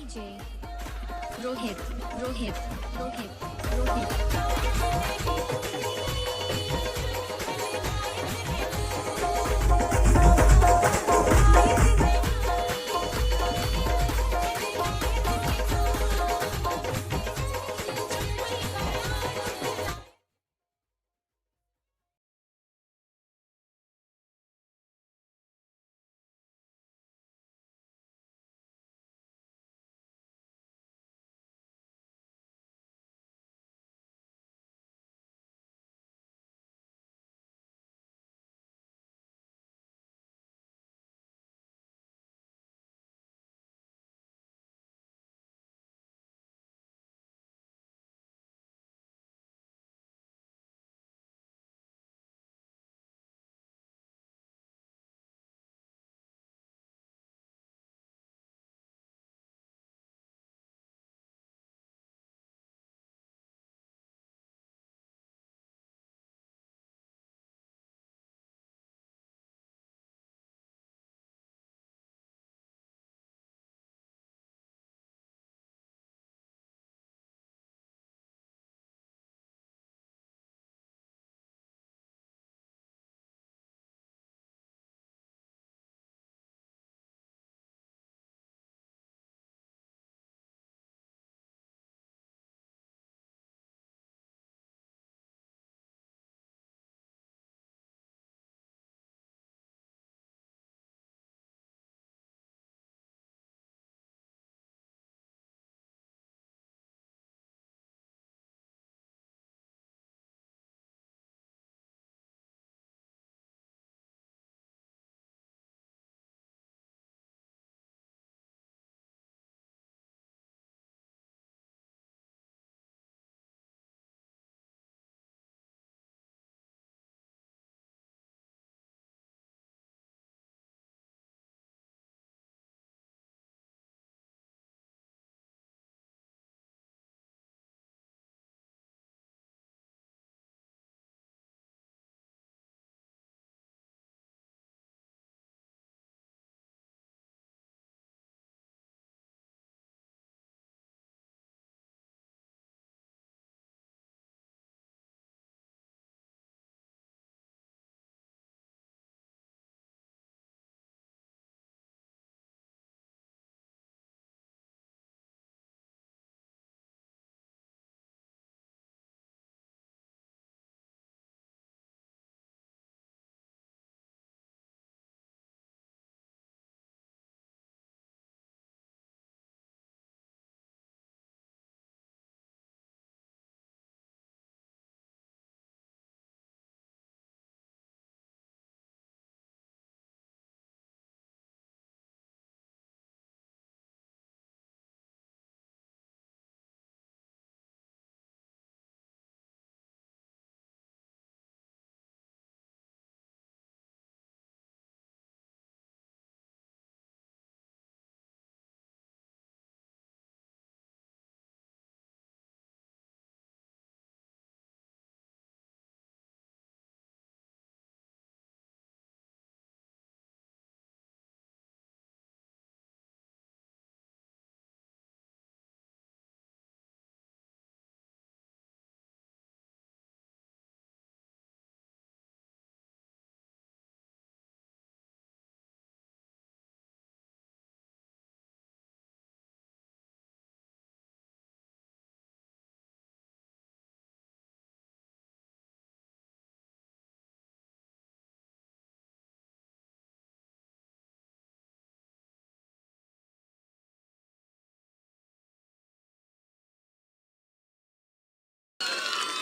DJ Rohit, Rohit, Rohit, Rohit.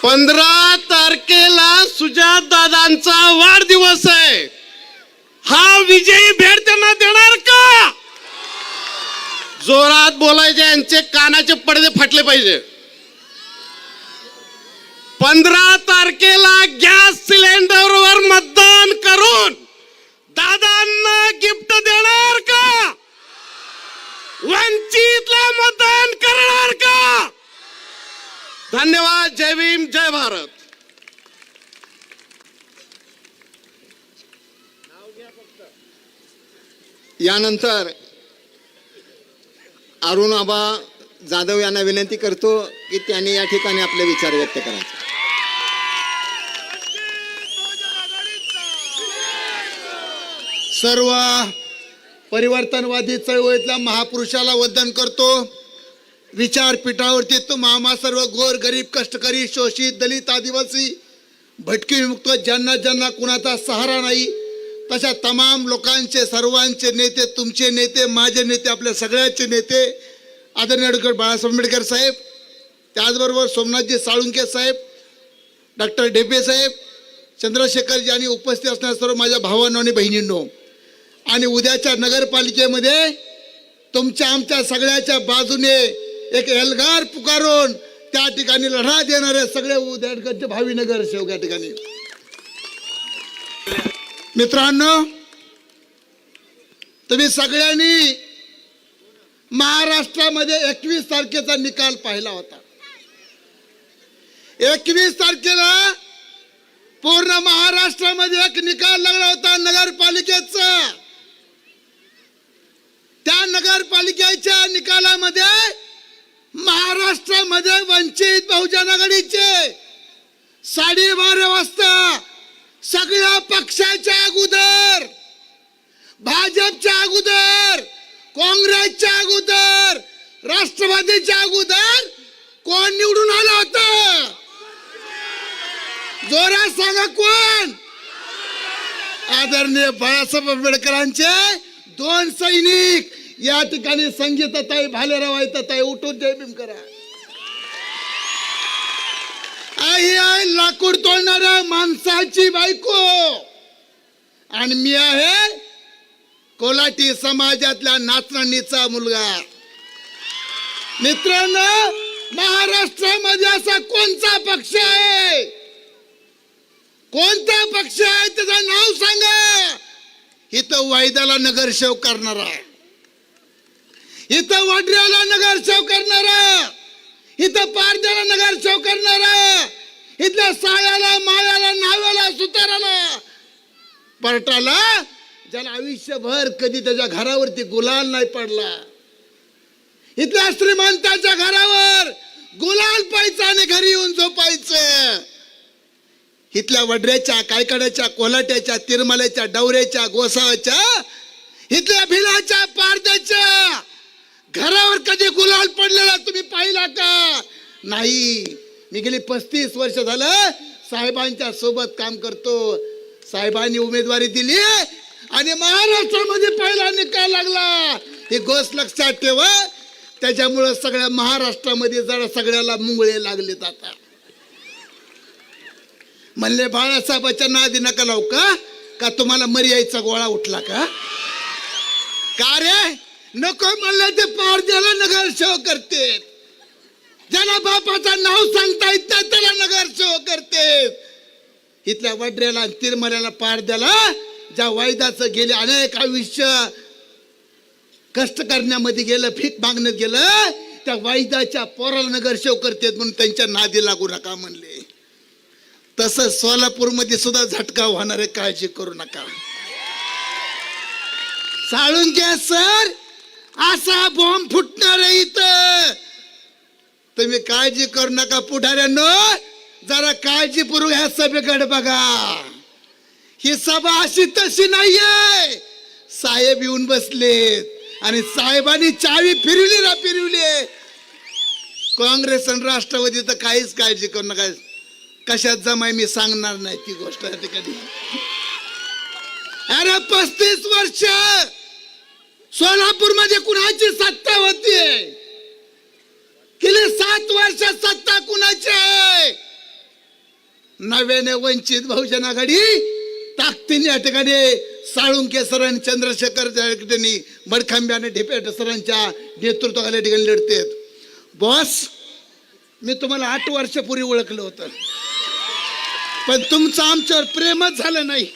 पंधरा तारखेला सुजात दादांचा वाढदिवस आहे. हा विजयी भेट त्यांना देणार का? जोरात बोलायचे, यांचे कानाचे पडदे फाटले पाहिजे. 15 तारखेला गॅस सिलेंडरवर मतदान करून दादांना गिफ्ट देणार का? वंचितला मतदान करणार का? धन्यवाद. जय भीम, जय भारत. यानंतर अरुण आबा जाधव यांना विनंती करतो की त्यांनी या ठिकाणी आपले विचार व्यक्त करायचे. सर्व परिवर्तनवादी चळवळीतल्या महापुरुषाला वंदन करतो. विचारपीठावरती तो मामा सर्व गोर गरीब कष्टकरी शोषित दलित आदिवासी भटकी विमुक्त ज्यांना ज्यांना कुणाचा सहारा नाही तशा तमाम लोकांचे सर्वांचे नेते, तुमचे नेते, माझे नेते, आपल्या सगळ्यांचे नेते आदरणीय डॉक्टर बाळासाहेब आंबेडकर साहेब, त्याचबरोबर सोमनाथजी साळुंखे साहेब, डॉक्टर ढेपे साहेब, चंद्रशेखरजी आणि उपस्थित असणाऱ्या सर्व माझ्या भावांनो आणि बहिणींनो, आणि उद्याच्या नगरपालिकेमध्ये तुमच्या आमच्या सगळ्याच्या बाजूने एक एल्गार पुकारून त्या ठिकाणी लढा देणारे सगळे उद्याचे भावी नगरसेवक या ठिकाणी. मित्रांनो, तुम्ही सगळ्यांनी महाराष्ट्रामध्ये 21 तारखेचा निकाल पाहिला होता. 21 तारखेला पूर्ण महाराष्ट्रामध्ये एक निकाल लागला होता नगरपालिकेचा. त्या नगरपालिकेच्या निकालामध्ये महाराष्ट्रामध्ये वंचित बहुजन आघाडीचे 12:30 वाजता सगळ्या पक्षाच्या अगोदर, भाजपच्या अगोदर, काँग्रेसच्या अगोदर, राष्ट्रवादीच्या अगोदर कोण निवडून आलं होतं? जोरात सांगा कोण? आदरणीय बाळासाहेब आंबेडकरांचे 2 सैनिक या ठिकाणी संगीताताई भालेराव ताई उठून जय भीम करा. आई आहे लाकूड तोडणाऱ्या माणसाची बायको आणि मी आहे कोल्हाटी समाजातल्या नाचणीचा मुलगा. मित्रांनो, महाराष्ट्रामध्ये असा कोणता पक्ष आहे, कोणता पक्ष आहे त्याचं नाव सांगा. इथं वायद्याला नगरसेवक करणारा, इथं वाड्याला नगरसेवक करणारा, इथं पारद्याला नगरसेवक करणारा, इथल्या साळ्याला, माळ्याला, नाव्याला, सुताराला, परटाला, ज्याला आयुष्यभर कधी त्याच्या घरावरती गुलाल नाही पडला, इथल्या श्रीमंताच्या घरावर गुलाल पाहायचा आणि घरी येऊन झोपायचं, इथल्या वड्याच्या, कायकड्याच्या, कोल्हाट्याच्या, तिरमल्याच्या, डवऱ्याच्या, गोसाव्याच्या, इथल्या भिलाच्या, पारद्याच्या घरावर कधी गुलाल पडलेला तुम्ही पाहिला का? नाही. मी गेली 35 वर्ष झालं साहेबांच्या सोबत काम करतो. साहेबांनी उमेदवारी दिली आणि महाराष्ट्रामध्ये पहिला निकाल लागला. ही गोष्ट लक्षात ठेवा. त्याच्यामुळं सगळ्या महाराष्ट्रामध्ये जरा सगळ्याला मुंगळे लागलेत. आता म्हणले बाळासाहेबाच्या नादी नका लावू का तुम्हाला मर्यायचा गोळा उठला का रे? नको म्हणलं ते पारद्याला नगरसेवक करते, ज्याला बापाचं नाव सांगता येत नाही त्याला नगरसेवक करते. इथल्या वड्याला, तिरमल्याला, पारद्याला ज्या वायदाचं गेले अनेक आयुष्य कष्ट करण्यामध्ये गेलं, भीक मागण्यात गेलं, त्या वायदाच्या पोराला नगरसेवक करते म्हणून त्यांच्या नादी लागू नका म्हणले. तसंच सोलापूरमध्ये सुद्धा झटका होणार आहे, काळजी करू नका. साळुंखे सर, असा बॉम्ब फुटणार आहे इथं, तुम्ही काळजी करू नका. पुढाऱ्यांनो, जरा काळजीपूर्वक ह्या सभेकडे बघा. ही सभा अशी तशी नाहीये. साहेब येऊन बसलेत आणि साहेबांनी चावी फिरवली. काँग्रेस आणि राष्ट्रवादी तर काहीच काळजी करू नका. कशात जमाय मी सांगणार नाही ती गोष्ट या ठिकाणी. अरे 35 वर्ष सोलापूरमध्ये कुणाची सत्ता होतीये? गेले 7 वर्ष सत्ता कुणाची आहे? नव्याने वंचित बहुजन आघाडी ताकदीने या ठिकाणी साळुंखे सर आणि चंद्रशेखर त्यांनी मडखांबे आणि ढेपे सरांच्या नेतृत्वाखाली ठिकाणी लढतेत. बॉस, मी तुम्हाला 8 वर्षापूर्वी ओळखलं होतं, पण तुमचं आमच्यावर प्रेमच झालं नाही.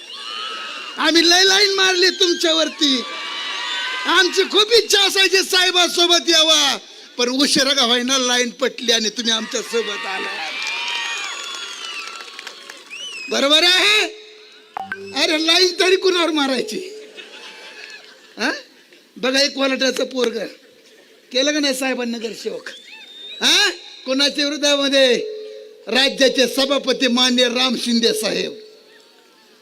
आम्ही लय लाईन मारली तुमच्यावरती. आमची खूप इच्छा असायची साहेबांसोबत यावा, पण उशिरा का व्हायना लाईन पटली आणि तुम्ही आमच्या सोबत आला. बरोबर आहे? अरे लाईन तरी कुणावर मारायची? बघा, एक कोल्हाट्याचं पोरग केलं का नाही साहेबांना नगरसेवक? हा, कोणाच्या विरोधामध्ये? राज्याचे सभापती मान्य राम शिंदे साहेब.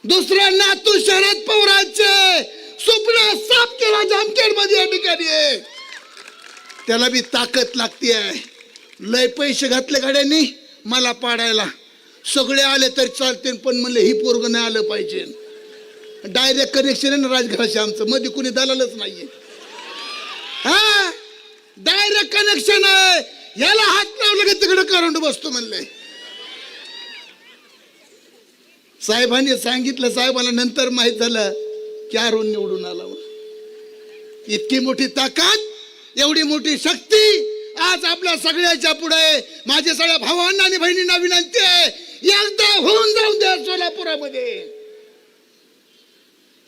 दुसरा नातू शरद पवारांचे स्वप्न साफ केला जामखेड मध्ये या ठिकाणी. त्याला बी ताकद लागते आहे. लय पैसे घातले गाड्यांनी मला पाडायला. सगळे आले तरी चालते, पण म्हणले ही पोरग नाही आलं पाहिजे. डायरेक्ट कनेक्शन आहे ना राजघराशी आमचं, मध्ये कुणी दलालच नाहीये. हा, डायरेक्ट कनेक्शन आहे. याला हात लावलं की तिकडे करंट बसतो म्हणले. साहेबांनी सांगितलं, साहेबांना नंतर माहित झालं की अरुण निवडून आला. इतकी मोठी ताकद, एवढी मोठी शक्ती आज आपल्या सगळ्याच्या पुढे. माझ्या सगळ्या भावांना आणि बहिणींना विनंती आहे, एकदा होऊन जाऊन द्या सोलापुरामध्ये.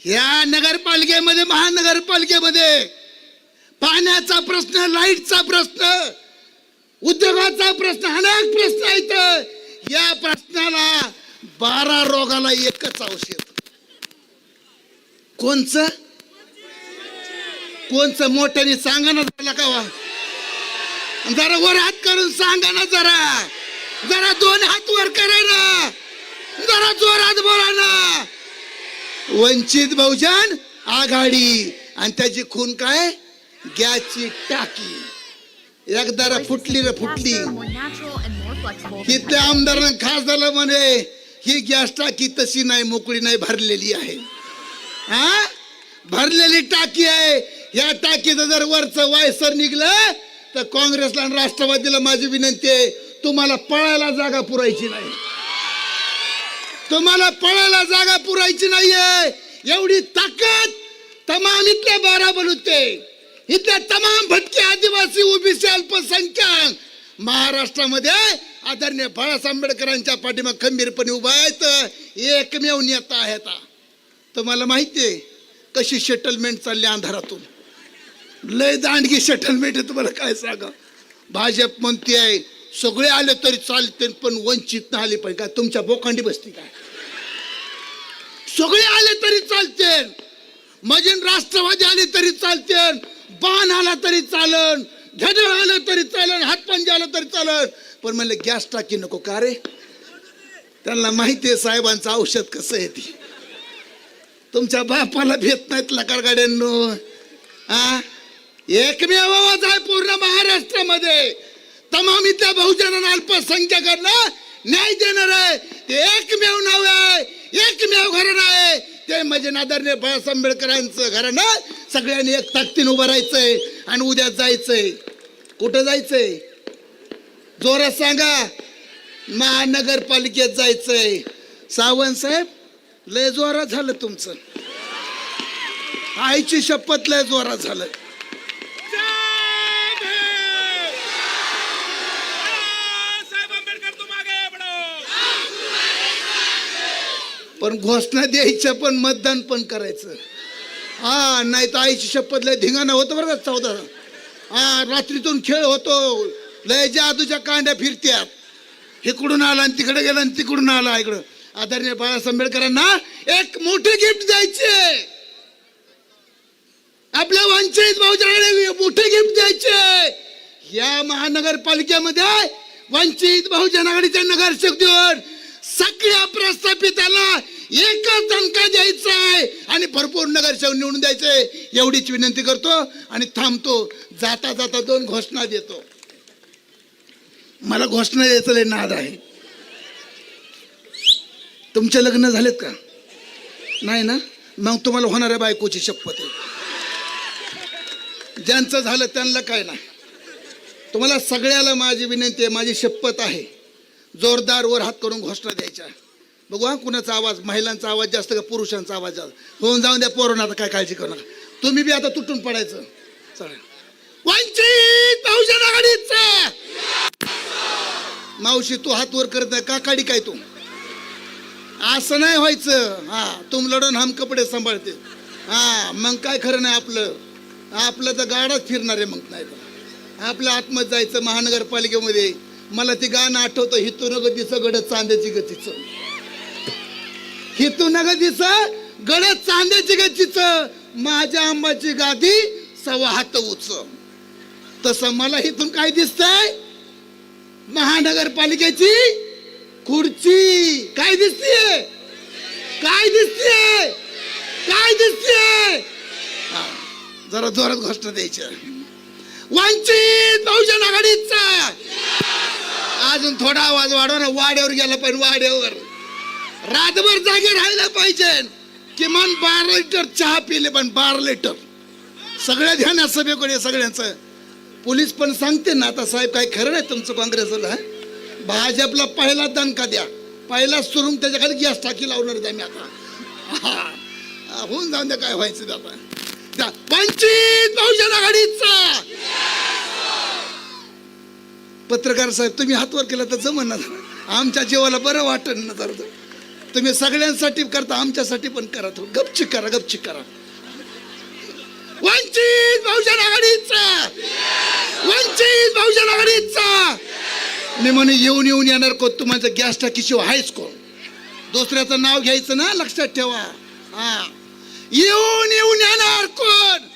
या नगरपालिकेमध्ये, महानगरपालिकेमध्ये पाण्याचा प्रश्न, लाईटचा प्रश्न, उद्योगाचा प्रश्न, अनेक प्रश्न आहेत. या प्रश्नाला 12 रोगाला एकच औषध. कोणचं? मोठ्याने सांगा ना त्याला का. जरा वर हात करून सांगा ना, जरा 2 हात वर करा ना, जरा जोरात बोला ना. वंचित बहुजन आघाडी आणि त्याची खून काय? गॅसची टाकी. एकदा फुटली रे फुटली. तिथल्या आमदारांना खासदार म्हणे ही गॅस टाकी तशी नाही, मोकळी नाही, भरलेली आहे. हा, भरलेली टाकी आहे. या टाकीचं जर वरचं वायसर निघलं तर काँग्रेसला आणि राष्ट्रवादीला माझी विनंती आहे, तुम्हाला पळायला जागा पुरायची नाही. तुम्हाला पळायला जागा पुरायची नाहीये. एवढी ताकद तमाम इथल्या बाराबलुते, इथल्या तमाम भटके आदिवासी, ओबीसी, अल्पसंख्याक महाराष्ट्रामध्ये आदरणीय बाळासाहेब आंबेडकरांच्या पाठीमागे खंबीरपणे उभा आहेत. एकमेव नेता आहेत. तुम्हाला माहितीये कशी सेटलमेंट चालली अंधारातून. लय दांडगी सेटलमेंट आहे. तुम्हाला काय सांगा. भाजप म्हणते आहे सगळे आले तरी चालते, पण वंचित ना आले पाहिजे. काय तुमच्या बोकांडी बसती काय? सगळे आले तरी चालते, म्हणजे राष्ट्रवादी आले तरी चालते, बाण आला तरी चालन, झडळ आलं तरी चालन, हातपंजा आलं तरी चालन, पण म्हणले गॅस टाकी नको. का रे? त्यांना माहिती आहे साहेबांचं औषध कसं आहे ती. तुमच्या बापाला भेट नाहीत लकार गाड्यांनो. हा, एकमेव आवाज आहे पूर्ण महाराष्ट्रामध्ये. तमाम इथल्या बहुजनांना, अल्पसंख्याकांना न्याय देणार आहे. ते एकमेव नाव आहे, एकमेव घराणं आहे. ते म्हणजे आदरणीय बाळासाहेब आंबेडकरांचं घराणं. सगळ्यांनी एक ताकदीने उभं राहायचंय आणि उद्या जायचंय. कुठं जायचंय? जोरात सांगा. महानगरपालिकेत जायचंय. सावंत साहेब लय जोरात झालं तुमचं. आईची शपथ लय जोरात झालं. पण घोषणा द्यायच्या, पण मतदान पण करायचं. हा, नाही तर आईची शपथ लय धिंगाणा होतं बरं का. 14 हा, रात्रीतून खेळ होतो. लय जादूच्या कांड्या फिरत्यात. इकडून आला आणि तिकडे गेला आणि तिकडून आला इकडं. आदरणीय बाळासाहेब आंबेडकरांना एक मोठे गिफ्ट द्यायचे. आपल्या वंचित बहुजनाला मोठे गिफ्ट द्यायचे. या महानगरपालिकेमध्ये वंचित बहुजन आघाडीचे नगरसेवक देऊन सगळ्या प्रस्थापिताला एकच दणका द्यायचा आहे आणि भरपूर नगरसेवक निवडून द्यायचे. एवढीच विनंती करतो आणि थांबतो. जाता जाता 2 घोषणा देतो. मला घोषणा द्यायचं लय नाद आहे. तुमचे लग्न झालेत का? नाही ना? मग तुम्हाला होणाऱ्या बायकोची शपथ आहे. ज्यांचं झालं त्यांना काय नाही. तुम्हाला सगळ्याला माझी विनंती आहे, माझी शपथ आहे. जोरदार वर हात करून घोषणा द्यायच्या. बघू हा, कुणाचा आवाज, महिलांचा आवाज जास्त का पुरुषांचा आवाज जास्त? होऊन जाऊन द्या पोरांना, आता काय काळजी करू नका. तुम्ही बी आता तुटून पडायचं. चालेल. वंचित बहुजन आघाडीचा मावशी तू हात वर करत नाही का? काढी काय तू? असं नाही व्हायचं. हा, तुम लढून हम कपडे सांभाळते. हा, मग काय खरं नाही आपलं. आपलं तर गाडाच फिरणार आहे. मग नाही तर आपल्या आतमध्ये जायचं. महानगरपालिकेमध्ये मला ते गाणं आठवतं, हितू नगदीचं गडद चांद्याची गतीचं. हितू नगदीचं गडद चांद्याची गतीचं, माझ्या आंबाची गादी 1.25 हात उच. तसं मला इथून काय दिसतंय, महानगरपालिकेची खुर्ची. काय दिसतीये, काय दिसतीये, काय दिसतीये? जरा जोरात घोषणा द्यायची. वंचित बहुजन आघाडीचा. अजून थोडा आवाज वाढवा ना, वाड्यावर गेला पाहिजे, वाड्यावर. रातभर जागे राहायला पाहिजे. किमान 12 लिटर चहा पिले, पण 12 लिटर. सगळ्या ध्यान सभेकडे सगळ्यांचं. पोलीस पण सांगते ना, आता साहेब काय खरं नाही तुमचं काँग्रेसला. भाजपला पहिला दणका द्या, पहिला सुरून त्याच्या खाली गॅस टाकी लावणार द्या. मी आता होऊन जाऊन द्या, काय व्हायचं ते आता. वंचित बहुजन आघाडीचा. पत्रकार साहेब तुम्ही हातवर केला तर जमन ना, आमच्या जीवाला बरं वाटत ना. तर तुम्ही सगळ्यांसाठी करता, आमच्यासाठी पण करा. गपचिक करा, गपचिक करा. वंचित बहुजन आघाडीचा, वंचित बहुजन आघाडीचा. मी म्हणे येऊन येऊन येणार कोण, तुम्हाला गॅस टाकीशिवाय आहेच कोण. दुसऱ्याचं नाव घ्यायचं ना, लक्षात ठेवा. हा, येऊन येऊन येणार कोण.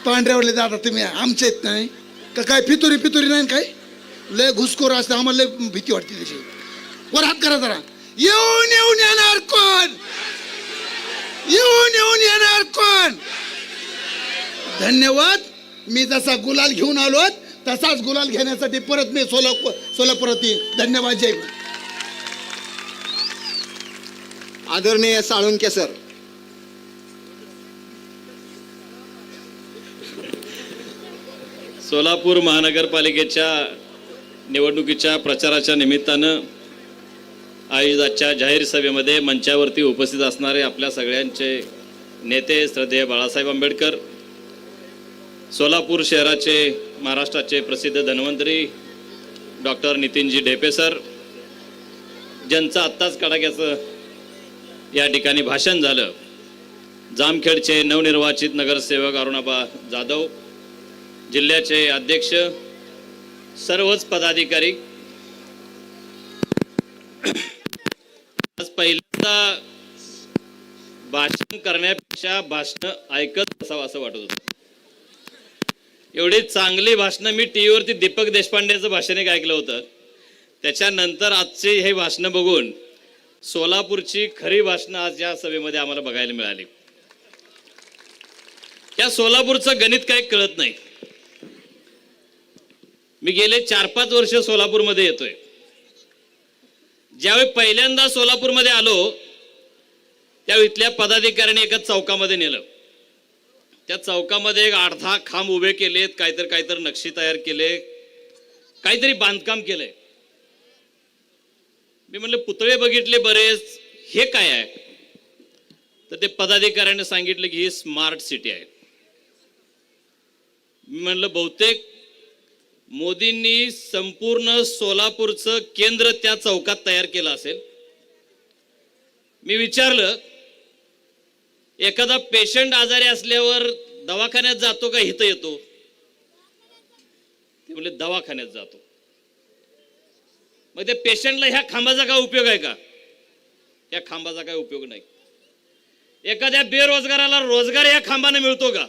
पांढऱ्यावरले दादा तुम्ही आमचे येत नाही का काय? फितुरी फितुरी नाही काय? लय घुसखोर असते, आम्हाला लय भीती वाटते त्याची. वर हात करा जरा. येऊन येऊन येणार कोण, येऊन येऊन येणार कोण. धन्यवाद. मी जसा गुलाल घेऊन आलो तसाच गुलाल घेण्यासाठी परत मी सोलापुरात येईल. धन्यवाद. जय हिंद. आदरणीय साळुंके सर. सोलापूर महानगरपालिकेच्या निवडणुकीच्या प्रचाराच्या निमित्तानं आयोजितच्या जाहीर सभेमध्ये मंचावरती उपस्थित असणारे आपल्या सगळ्यांचे नेते श्रद्धेय बाळासाहेब आंबेडकर, सोलापूर शहराचे महाराष्ट्राचे प्रसिद्ध धन्वंतरी डॉक्टर नितीनजी ढेपे सर, ज्यांचं आत्ताच कडाक्याचं या ठिकाणी भाषण झालं, जामखेडचे नवनिर्वाचित नगरसेवक अरुणाबा जाधव, जिल्ह्याचे अध्यक्ष, सर्वच पदाधिकारी. आज पहिल्यांदा भाषण करण्यापेक्षा भाषण ऐकत असावं असं वाटत होतं. एवढी चांगली भाषणं मी टीव्हीवरती दीपक देशपांडेचं भाषण एक ऐकलं होतं. त्याच्यानंतर आजचे हे भाषणं बघून सोलापूरची खरी भाषणं आज या सभेमध्ये आम्हाला बघायला मिळाली. या सोलापूरचं गणित काही कळत नाही. मी गेले 4-5 वर्ष सोलापूरमध्ये येतोय. ज्यावेळी पहिल्यांदा सोलापूरमध्ये आलो त्यावेळी इथल्या पदाधिकाऱ्यांनी एका चौकामध्ये नेलं. त्या चौकामध्ये एक 8-10 खांब उभे केलेत, काहीतरी नक्षी तयार केले, काहीतरी बांधकाम केलंय. मी म्हणलं पुतळे बघितले बरेच, हे काय आहे? तर ते पदाधिकाऱ्याने सांगितलं की ही स्मार्ट सिटी आहे. मी म्हणलं बहुतेक मोदींनी संपूर्ण सोलापूरचं केंद्र त्या चौकात तयार केलं असेल. मी विचारलं, एखादा पेशंट आजारी असल्यावर दवाखान्यात जातो का इथं येतो? ते म्हणले दवाखान्यात जातो. मग त्या पेशंटला ह्या खांबाचा काय उपयोग आहे का? या खांबाचा काय उपयोग नाही. एखाद्या बेरोजगाराला रोजगार या खांबाने मिळतो का?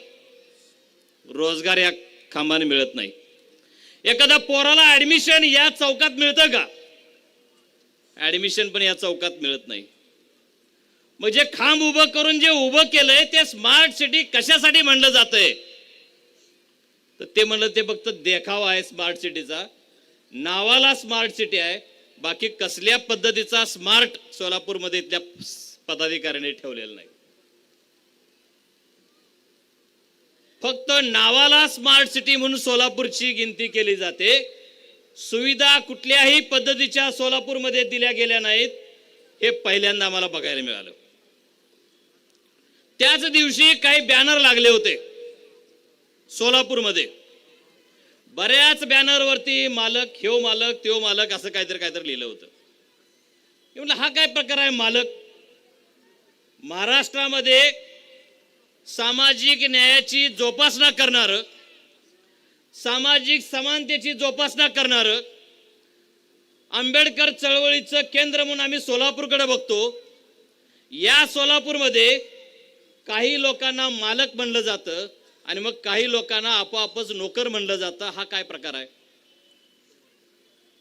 रोजगार या खांबाने मिळत नाही. एखाद्या पोराला ऍडमिशन या चौकात मिळतं का? ऍडमिशन पण या चौकात मिळत नाही. मग जे खांब उभं करून जे उभं केलंय ते स्मार्ट सिटी कशासाठी म्हणलं जातंय? तर ते म्हणलं ते फक्त देखावा आहे स्मार्ट सिटीचा, नावाला स्मार्ट सिटी आहे, बाकी कसल्या पद्धतीचा स्मार्ट सोलापूरमध्ये इथल्या पदाधिकाऱ्यांनी ठेवलेला नाही. फक्त नावाला स्मार्ट सिटी म्हणून सोलापूरची गिनती केली जाते. सुविधा कुठल्याही पद्धतीच्या सोलापूरमध्ये दिल्या गेल्या नाहीत. हे पहिल्यांदा आम्हाला बघायला मिळालं. त्याच दिवशी काही बॅनर लागले होते सोलापूरमध्ये. बऱ्याच बॅनरवरती मालक, ह्यो मालक, त्यो मालक असं काहीतरी लिहिलं होतं. म्हणलं हा काय प्रकार आहे? मालक महाराष्ट्रामध्ये सामाजिक न्यायाची जोपासना करणारं, सामाजिक समानतेची जोपासना करणारं, आंबेडकर चळवळीचं केंद्र म्हणून आम्ही सोलापूरकडे बघतो. या सोलापूरमध्ये काही लोकांना मालक म्हणलं जातं, आणि मग काही लोकांना आपोआपच नोकर म्हणलं जातं. हा काय प्रकार आहे?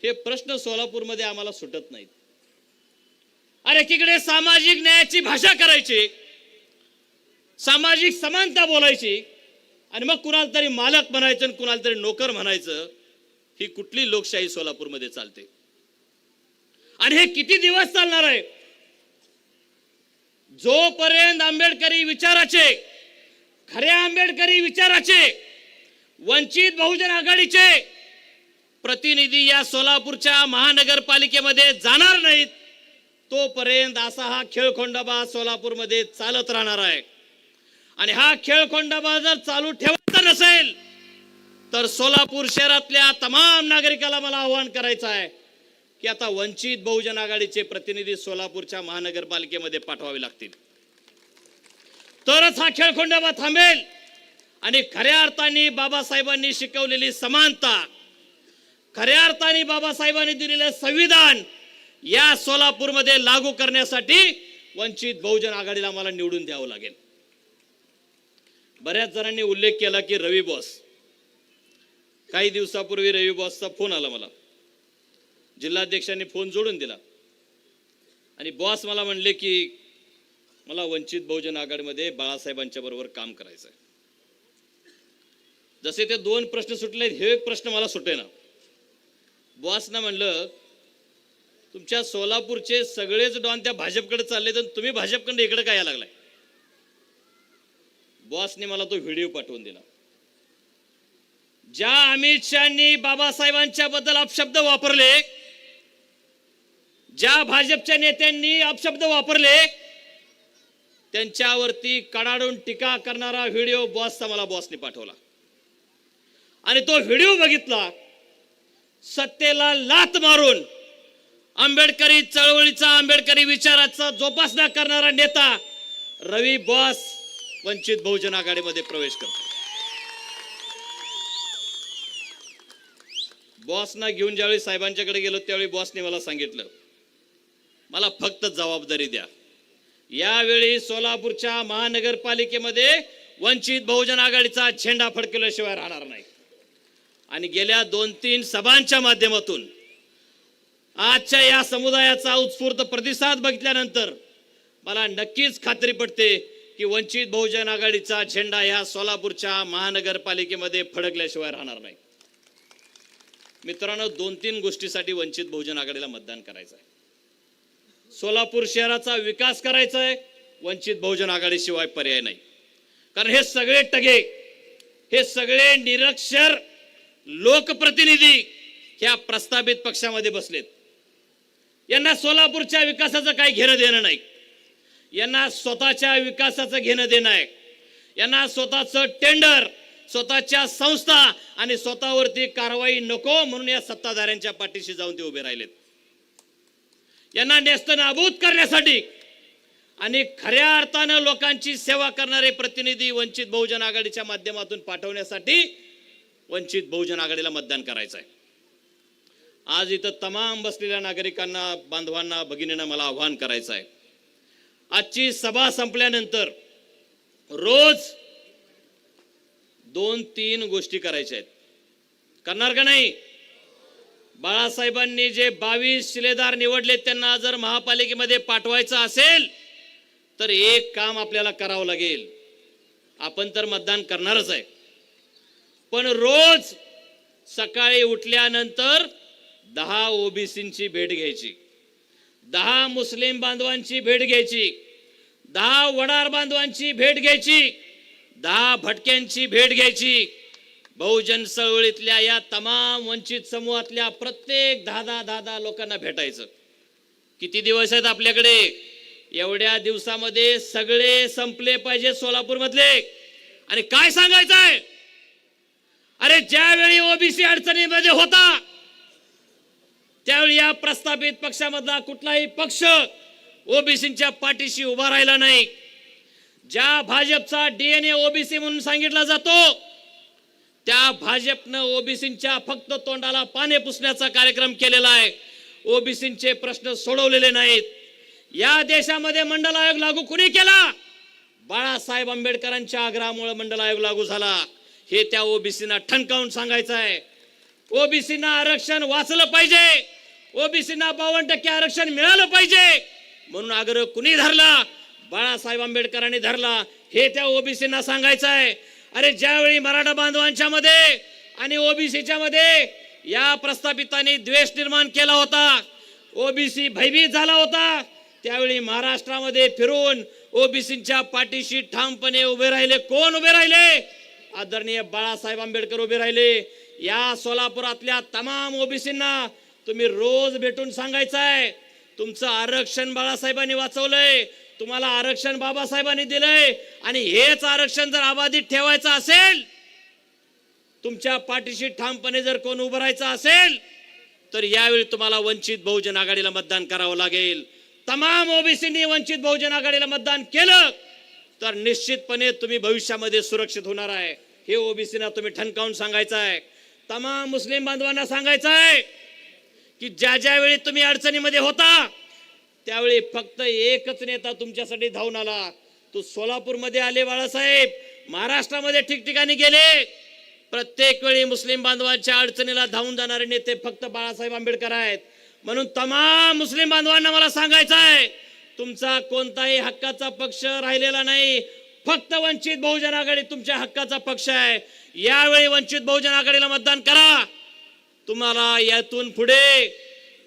हे प्रश्न सोलापूरमध्ये आम्हाला सुटत नाहीत. अरे एकीकडे सामाजिक न्यायाची भाषा करायची, सामाजिक समानता बोलायची, आणि मग कुणाला तरी मालक म्हणायचं आणि कुणाला तरी नोकर म्हणायचं. ही कुठली लोकशाही सोलापूरमध्ये चालते? आणि हे किती दिवस चालणार आहे? जोपर्यंत आंबेडकरी विचाराचे, खऱ्या आंबेडकरी विचाराचे वंचित बहुजन आघाडीचे प्रतिनिधी या सोलापूरच्या महानगरपालिकेमध्ये जाणार नाहीत, तोपर्यंत असा हा खेळखोंडाबा सोलापूरमध्ये चालत राहणार आहे. आणि हा खेळखोंडाबा जर चालू ठेवायचा नसेल तर सोलापूर शहरातल्या तमाम नागरिकाला मला आवाहन करायचं आहे की आता वंचित बहुजन आघाडीचे प्रतिनिधी सोलापूरच्या महानगरपालिकेमध्ये पाठवावे लागतील, तरच हा खेळखोंडाबा थांबेल. आणि खऱ्या अर्थाने बाबासाहेबांनी शिकवलेली समानता, खऱ्या अर्थाने बाबासाहेबांनी दिलेलं संविधान या सोलापूरमध्ये लागू करण्यासाठी वंचित बहुजन आघाडीला मला निवडून द्यावं लागेल. बऱ्याच जणांनी उल्लेख केला की रवी बॉस. काही दिवसापूर्वी रवी बॉसचा फोन आला मला. जिल्हाध्यक्षांनी फोन जोडून दिला आणि बॉस मला म्हणले की मला वंचित बहुजन आघाडीमध्ये बाळासाहेबांच्या बरोबर काम करायचं आहे. जसे ते दोन प्रश्न सुटले, हे एक प्रश्न मला सुटेना. बॉसना म्हणलं तुमच्या सोलापूरचे सगळेच डॉन त्या भाजपकडे चालले, तर तुम्ही भाजपकडे इकडे काय यायला लागलाय? बॉसने मला तो व्हिडिओ पाठवून दिला. ज्या अमित शहानी बाबासाहेबांच्या बद्दल अपशब्द वापरले, ज्या भाजपच्या नेत्यांनी अपशब्द वापरले, त्यांच्यावरती कडाडून टीका करणारा व्हिडिओ मला बॉसने पाठवला. आणि तो व्हिडिओ बघितला. सत्तेला लाथ मारून आंबेडकरी चळवळीचा, आंबेडकरी विचाराचा जोपासना करणारा नेता रवी बॉस वंचित बहुजन आघाडीमध्ये प्रवेश करतो. बॉसना घेऊन ज्यावेळी साहेबांच्याकडे गेलो त्यावेळी बॉसने मला सांगितलं, मला फक्त जबाबदारी द्या. यावेळी सोलापूरच्या महानगरपालिकेमध्ये वंचित बहुजन आघाडीचा झेंडा फडकवल्याशिवाय राहणार नाही. आणि गेल्या 2-3 सभांच्या माध्यमातून आजच्या या समुदायाचा उत्स्फूर्त प्रतिसाद बघितल्यानंतर मला नक्कीच खात्री पटते की वंचित बहुजन आघाडीचा झेंडा या सोलापूरच्या महानगरपालिकेमध्ये फडकल्याशिवाय राहणार नाही. मित्रांनो, 2-3 गोष्टीसाठी वंचित बहुजन आघाडीला मतदान करायचं आहे. सोलापूर शहराचा विकास करायचा आहे, वंचित बहुजन आघाडीशिवाय पर्याय नाही. कारण हे सगळे टगे, हे सगळे निरक्षर लोकप्रतिनिधी ह्या प्रस्तावित पक्षामध्ये बसलेत. यांना सोलापूरच्या विकासाचं काही घेणं देणं नाही. यांना स्वतःच्या विकासाचं घेणं देणं आहे. यांना स्वतःचं टेंडर, स्वतःच्या संस्था आणि स्वतःवरती कारवाई नको म्हणून या सत्ताधाऱ्यांच्या पाठीशी जाऊन ते उभे राहिलेत. यांना नेस्तनाबूत करण्यासाठी आणि खऱ्या अर्थानं लोकांची सेवा करणारे प्रतिनिधी वंचित बहुजन आघाडीच्या माध्यमातून पाठवण्यासाठी वंचित बहुजन आघाडीला मतदान करायचं आहे. आज इथं तमाम बसलेल्या नागरिकांना, बांधवांना, भगिनींना मला आवाहन करायचं आहे. आजची सभा संपल्यानंतर रोज 2-3 गोष्टी करायच्या आहेत. करणार का नाही? बाळासाहेबांनी जे 22 शिलेदार निवडले त्यांना जर महापालिकेमध्ये पाठवायचं असेल तर एक काम आपल्याला करावं लागेल. आपण तर मतदान करणारच आहे, पण रोज सकाळी उठल्यानंतर 10 ओबीसींची भेट घ्यायची, 10 मुस्लिम बांधवांची भेट घ्यायची, 10 वडार बांधवांची भेट घ्यायची, 10 भटक्यांची भेट घ्यायची. बहुजन चळवळीतल्या या तमाम वंचित समूहातल्या प्रत्येक 10 लोकांना भेटायचं. किती दिवस आहेत आपल्याकडे? एवढ्या दिवसामध्ये सगळे संपले पाहिजे सोलापूर मधले. आणि काय सांगायचं आहे? अरे ज्यावेळी ओबीसी अडचणीमध्ये होता त्यावेळी या प्रस्तावित पक्षामधला कुठलाही पक्ष ओबीसींच्या पाठीशी उभा राहिला नाही. ज्या भाजपचा डीएनए ओबीसी म्हणून सांगितला जातो त्या भाजपनं ओबीसींच्या फक्त तोंडाला पाने पुसण्याचा कार्यक्रम केलेला आहे. ओबीसींचे प्रश्न सोडवलेले नाहीत. या देशामध्ये मंडल आयोग लागू कुणी केला? बाळासाहेब आंबेडकरांच्या आग्रहामुळे मंडल आयोग लागू झाला, हे त्या ओबीसीना ठणकावून सांगायचं आहे. ओबीसीना आरक्षण वाचलं पाहिजे, ओबीसीना 52% आरक्षण मिळालं पाहिजे म्हणून आग्रह कुणी धरला? बाळासाहेब आंबेडकरांनी धरला, हे त्या ओबीसीना सांगायचं आहे. अरे ज्यावेळी मराठा बांधवांच्या मध्ये आणि ओबीसीच्या मध्ये या प्रस्थापितांनी द्वेष निर्माण केला होता, ओबीसी भयभीत झाला होता, त्यावेळी महाराष्ट्रामध्ये फिरून ओबीसीच्या पाठीशी ठामपणे उभे राहिले. कोण उभे राहिले? आदरणीय बाळासाहेब आंबेडकर उभे राहिले. या सोलापुरातल्या तमाम ओबीसींना तुम्ही रोज भेटून सांगायचं आहे, तुमचं आरक्षण बाळासाहेबांनी वाचवलंय, तुम्हाला आरक्षण बाबासाहेबांनी दिलंय आणि हेच आरक्षण जर अबाधित ठेवायचं असेल, तुमच्या पाठीशी ठामपणे जर कोण उभं राहायचं असेल, तर यावेळी तुम्हाला वंचित बहुजन आघाडीला मतदान करावं लागेल. तमाम ओबीसींनी वंचित बहुजन आघाडीला मतदान केलं तर निश्चितपणे तुम्ही भविष्यामध्ये सुरक्षित होणार आहे, हे ओबीसीना तुम्ही ठणकावून सांगायचं आहे. तमाम मुस्लिम बांधवांना सांगायचं आहे की ज्या ज्यावेळी तुम्ही अडचणीमध्ये होता त्यावेळी फक्त एकच नेता तुमच्यासाठी धावून आला, तो सोलापूरमध्ये आले बाळासाहेब, महाराष्ट्रामध्ये ठिकठिकाणी गेले. प्रत्येक वेळी मुस्लिम बांधवांच्या अडचणीला धावून जाणारे नेते फक्त बाळासाहेब आंबेडकर आहेत. म्हणून तमाम मुस्लिम बांधवांना मला सांगायचं आहे, तुमचा कोणताही हक्काचा पक्ष राहिलेला नाही, फक्त वंचित बहुजन आघाडी तुमच्या हक्काचा पक्ष आहे. यावेळी वंचित बहुजन आघाडीला मतदान करा. तुम्हाला यातून पुढे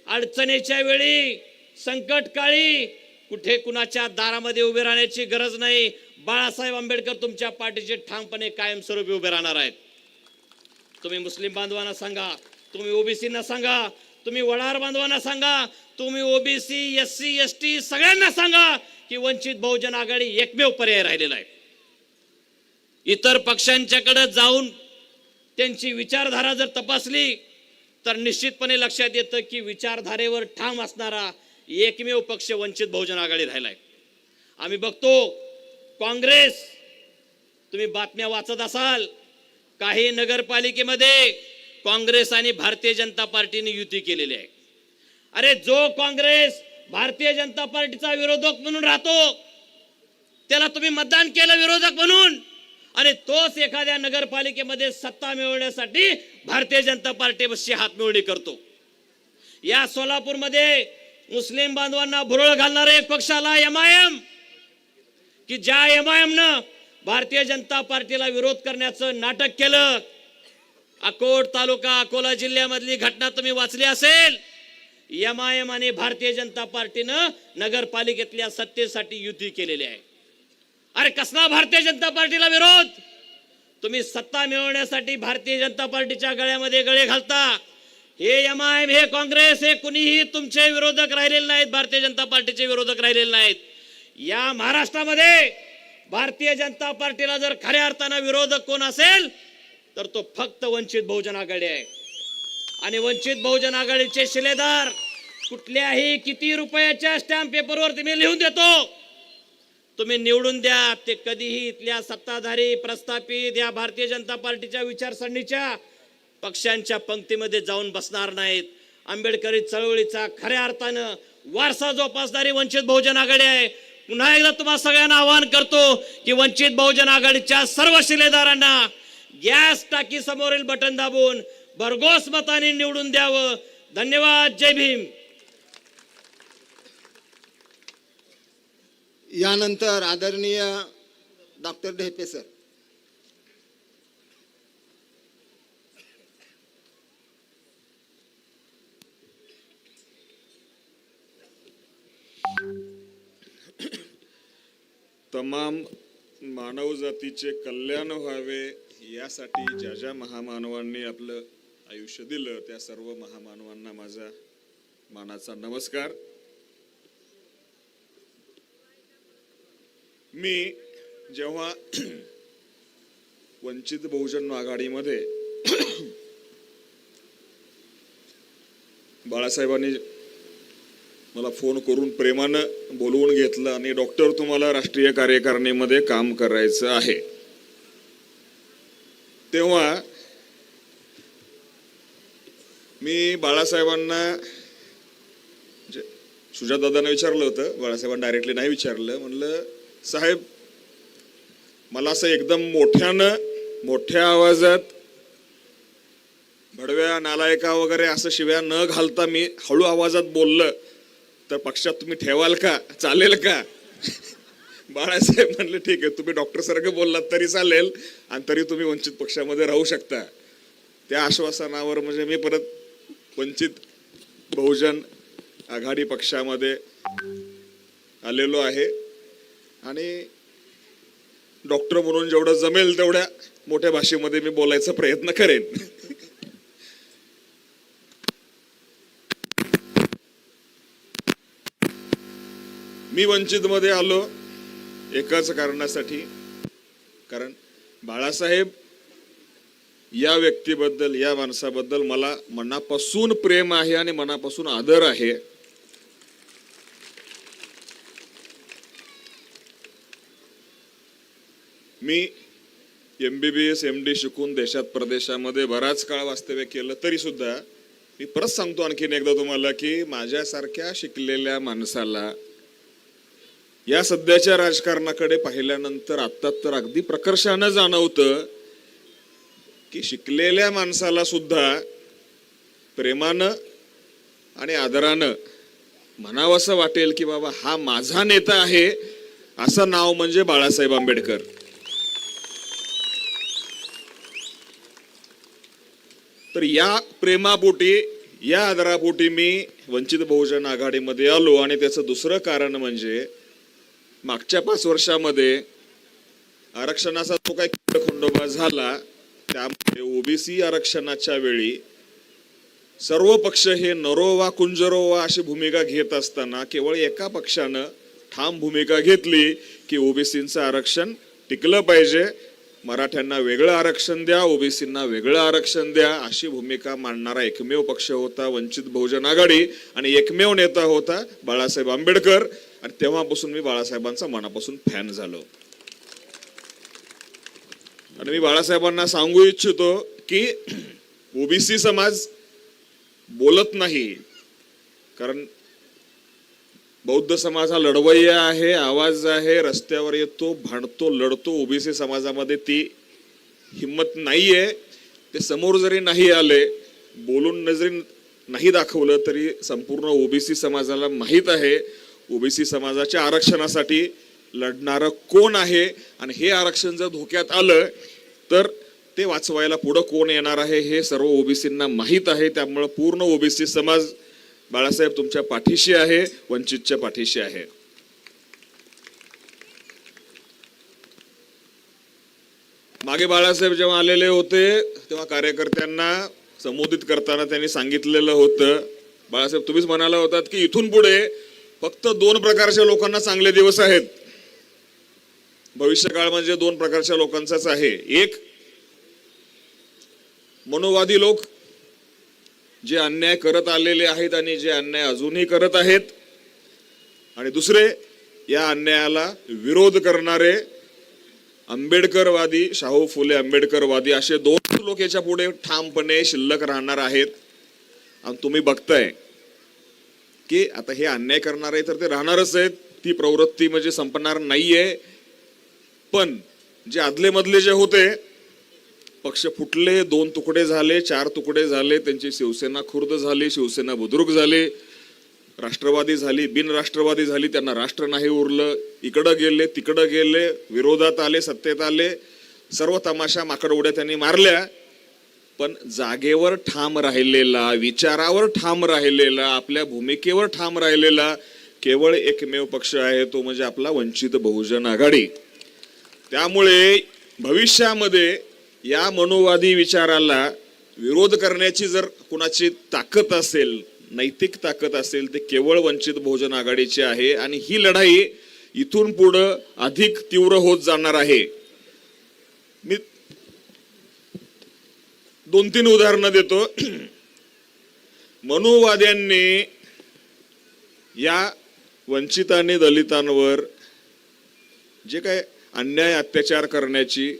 अडचणीच्या वेळी, संकट काळी कुठे कुणाच्या दारामध्ये उभे राहण्याची गरज नाही. बाळासाहेब आंबेडकर तुमच्या पाठीशी ठामपणे कायमस्वरूपी उभे राहणार आहेत. तुम्ही मुस्लिम बांधवांना सांगा, तुम्ही ओबीसींना सांगा, तुम्ही वडार बांधवांना सांगा, तुम्ही ओबीसी, एससी, एसटी सगळ्यांना सांगा की वंचित बहुजन आघाडी एकमेव पर्याय राहिलेला आहे. इतर पक्षांच्याकडे जाऊन त्यांची विचारधारा जर तपासली तर निश्चितपणे लक्षात येतं की विचारधारेवर ठाम असणारा एकमेव पक्ष वंचित बहुजन आघाडी राहिलाय. आम्ही बघतो काँग्रेस, तुम्ही बातम्या वाचत असाल, काही नगरपालिकेमध्ये काँग्रेस आणि भारतीय जनता पार्टीने युती केलेली आहे. अरे जो काँग्रेस भारतीय जनता पार्टीचा विरोधक म्हणून राहतो त्याला तुम्ही मतदान केलं विरोधक म्हणून, आणि तोच एखाद्या नगरपालिकेमध्ये सत्ता मिळवण्यासाठी भारतीय जनता पार्टीशी हातमिळवणी करतो. या सोलापूरमध्ये मुस्लिम बांधवांना भुरळ घालणारा एक पक्ष आला, MIM, की ज्या MIM न भारतीय जनता पार्टीला विरोध करण्याचं नाटक केलं. अकोट तालुका, अकोला जिल्ह्यामधली घटना तुम्ही वाचली असेल. MIM आणि भारतीय जनता पार्टीनं नगरपालिकेतल्या सत्तेसाठी युती केलेली आहे. अरे कसला भारतीय जनता पार्टीला विरोध? तुम्ही सत्ता मिळवण्यासाठी भारतीय जनता पार्टीच्या गळ्यामध्ये गळे घालता. हे MIM, हे काँग्रेस, हे कुणीही तुमचे विरोधक राहिलेले नाहीत, भारतीय जनता पार्टीचे विरोधक राहिलेले नाहीत. या महाराष्ट्रामध्ये भारतीय जनता पार्टीला जर खऱ्या अर्थानं विरोधक कोण असेल तर तो फक्त वंचित बहुजन आघाडी आहे. आणि वंचित बहुजन आघाडीचे शिलेदार कुठल्याही किती रुपयाच्या स्टॅम्प पेपरवर तुम्ही लिहून देतो, तुम्ही निवडून द्या, ते कधीही इथल्या सत्ताधारी प्रस्थापित या भारतीय जनता पार्टीच्या विचारसरणीच्या पक्षांच्या पंक्तीमध्ये जाऊन बसणार नाहीत. आंबेडकरी चळवळीचा खऱ्या अर्थानं वारसा जोपासणारी वंचित बहुजन आघाडी आहे. पुन्हा एकदा तुम्हा सगळ्यांना आवाहन करतो की वंचित बहुजन आघाडीच्या सर्व शिलेदारांना गॅस टाकी समोरील बटन दाबून भरघोस मताने निवडून द्यावं. धन्यवाद. जय भीम. यानंतर आदरणीय डॉक्टर ढेपे सर. तमाम मानव जातीचे कल्याण व्हावे यासाठी ज्या ज्या महामानवांनी आपलं आयुष्य दिलं त्या सर्व महामानवांना माझा मानाचा नमस्कार. मी जेव्हा वंचित बहुजन आघाडीमध्ये बाळासाहेबांनी मला फोन करून प्रेमानं बोलवून घेतलं आणि डॉक्टर तुम्हाला राष्ट्रीय कार्यकारिणीमध्ये काम करायचं आहे, तेव्हा मी बाळासाहेबांना सुजातदादांना विचारलं होतं. बाळासाहेबांना डायरेक्टली नाही विचारलं. म्हणलं साहेब मला असं एकदम मोठ्या आवाजात भडव्या नालायका वगैरे असं शिव्या न घालता मी हळू आवाजात बोललं तर पक्षात तुम्ही ठेवाल का, चालेल का? बाळासाहेब म्हणले ठीक आहे, तुम्ही डॉक्टर सारखं बोललात तरी चालेल आणि तरी तुम्ही वंचित पक्षामध्ये राहू शकता. त्या आश्वासनावर म्हणजे मी परत वंचित बहुजन आघाडी पक्षामध्ये आलेलो आहे आणि डॉक्टर म्हणून जेवढं जमेल तेवढ्या मोठ्या भाषेमध्ये मी बोलायचा प्रयत्न करेन. मी वंचित मध्ये आलो एकाच कारणासाठी, कारण बाळासाहेब या व्यक्तीबद्दल, या माणसाबद्दल मला मनापासून प्रेम आहे आणि मनापासून आदर आहे. मी MBBS MD शिकून देशात परदेशामध्ये बराच काळ वास्तव्य केलं तरी सुद्धा मी परत सांगतो आणखीन एकदा तुम्हाला की माझ्यासारख्या शिकलेल्या माणसाला या सध्याच्या राजकारणाकडे पाहिल्यानंतर आता तर अगदी प्रकर्षानं जाणवतं की शिकलेल्या माणसाला सुद्धा प्रेमानं आणि आदरानं म्हणावंसं वाटेल की बाबा हा माझा नेता आहे, असं नाव म्हणजे बाळासाहेब आंबेडकर. तर या प्रेमापोटी, या आदरापोटी मी वंचित बहुजन आघाडीमध्ये आलो आणि त्याचं दुसरं कारण म्हणजे मागच्या 5 वर्षामध्ये आरक्षणाचा जो काही खंडोबा झाला त्यामुळे ओबीसी आरक्षणाच्या वेळी सर्व पक्ष हे नरो वा कुंजरो वा अशी भूमिका घेत असताना केवळ एका पक्षानं ठाम भूमिका घेतली की ओबीसींचं आरक्षण टिकलं पाहिजे, मराठ्यांना वेगळं आरक्षण द्या, ओबीसींना वेगळं आरक्षण द्या, अशी भूमिका मांडणारा एकमेव पक्ष होता वंचित बहुजन आघाडी आणि एकमेव नेता होता बाळासाहेब आंबेडकर. आणि तेव्हापासून मी बाळासाहेबांचा मनापासून फॅन झालो. आणि मी बाळासाहेबांना सांगू इच्छितो की ओबीसी समाज बोलत नाही, कारण बौद्ध समाज हा लढवय्या आहे, आवाज आहे, रस्त्यावर येतो, भांडतो, लढतो. ओबीसी समाजामध्ये ती हिंमत नाहीये. ते समोर जरी नाही आले, बोलून जरी नाही दाखवलं तरी संपूर्ण ओबीसी समाजाला माहीत आहे ओबीसी समाजाच्या आरक्षणासाठी लढणारं कोण आहे आणि हे आरक्षण जर धोक्यात आलं तर ते वाचवायला पुढं कोण येणार आहे हे सर्व ओबीसींना माहीत आहे. त्यामुळे पूर्ण ओबीसी समाज बाळासाहेब तुमच्या पाठीशी आहे, वंचितच्या पाठीशी आहे. मागे बाळासाहेब जेव्हा आलेले होते तेव्हा कार्यकर्त्यांना संबोधित करताना त्यांनी सांगितलेलं होतं, बाळासाहेब तुम्हीच म्हणाला होतात की इथून पुढे फक्त 2 प्रकारच्या लोकांना चांगले दिवस आहेत. भविष्यकाळ म्हणजे 2 प्रकारच्या लोकांचाच आहे. एक मनोवादी लोक जे अन्याय करत आलेले आहेत आणि जे अन्याय अजूनही करत आहेत, आणि दुसरे या अन्यायाला विरोध करणारे आंबेडकरवादी, शाहू फुले आंबेडकरवादी, असे 2 लोक याच्या पुढे ठामपणे शिल्लक राहणार आहेत. आणि तुम्ही बघताय की आता हे अन्याय करणारे तर ते राहणारच आहेत, ती प्रवृत्ती म्हणजे संपणार नाहीये. पण जे आदले मधले जे होते पक्ष फुटले, 2 तुकडे झाले, 4 तुकडे झाले, त्यांची शिवसेना खुर्द झाली, शिवसेना बुद्रुक झाली, राष्ट्रवादी झाली, बिनराष्ट्रवादी झाली, त्यांना राष्ट्र नाही उरलं, इकडं गेले तिकडं गेले, विरोधात आले, सत्तेत आले, सर्व तमाशा माकड उड्या त्यांनी मारल्या. पण जागेवर ठाम राहिलेला, विचारावर ठाम राहिलेला, आपल्या भूमिकेवर ठाम राहिलेला केवळ एकमेव पक्ष आहे, तो म्हणजे आपला वंचित बहुजन आघाडी. त्यामुळे भविष्यामध्ये या मनोवादी विचाराला विरोध करण्याची जर कुणाची ताकद असेल, नैतिक ताकद असेल, ते केवळ वंचित बहुजन आघाडीची आहे. आणि ही लढाई इथून पुढं अधिक तीव्र होत जाणार आहे. मी 2-3 उदाहरणं देतो. मनोवाद्यांनी या वंचित आणि दलितांवर जे काय अन्याय अत्याचार करण्याची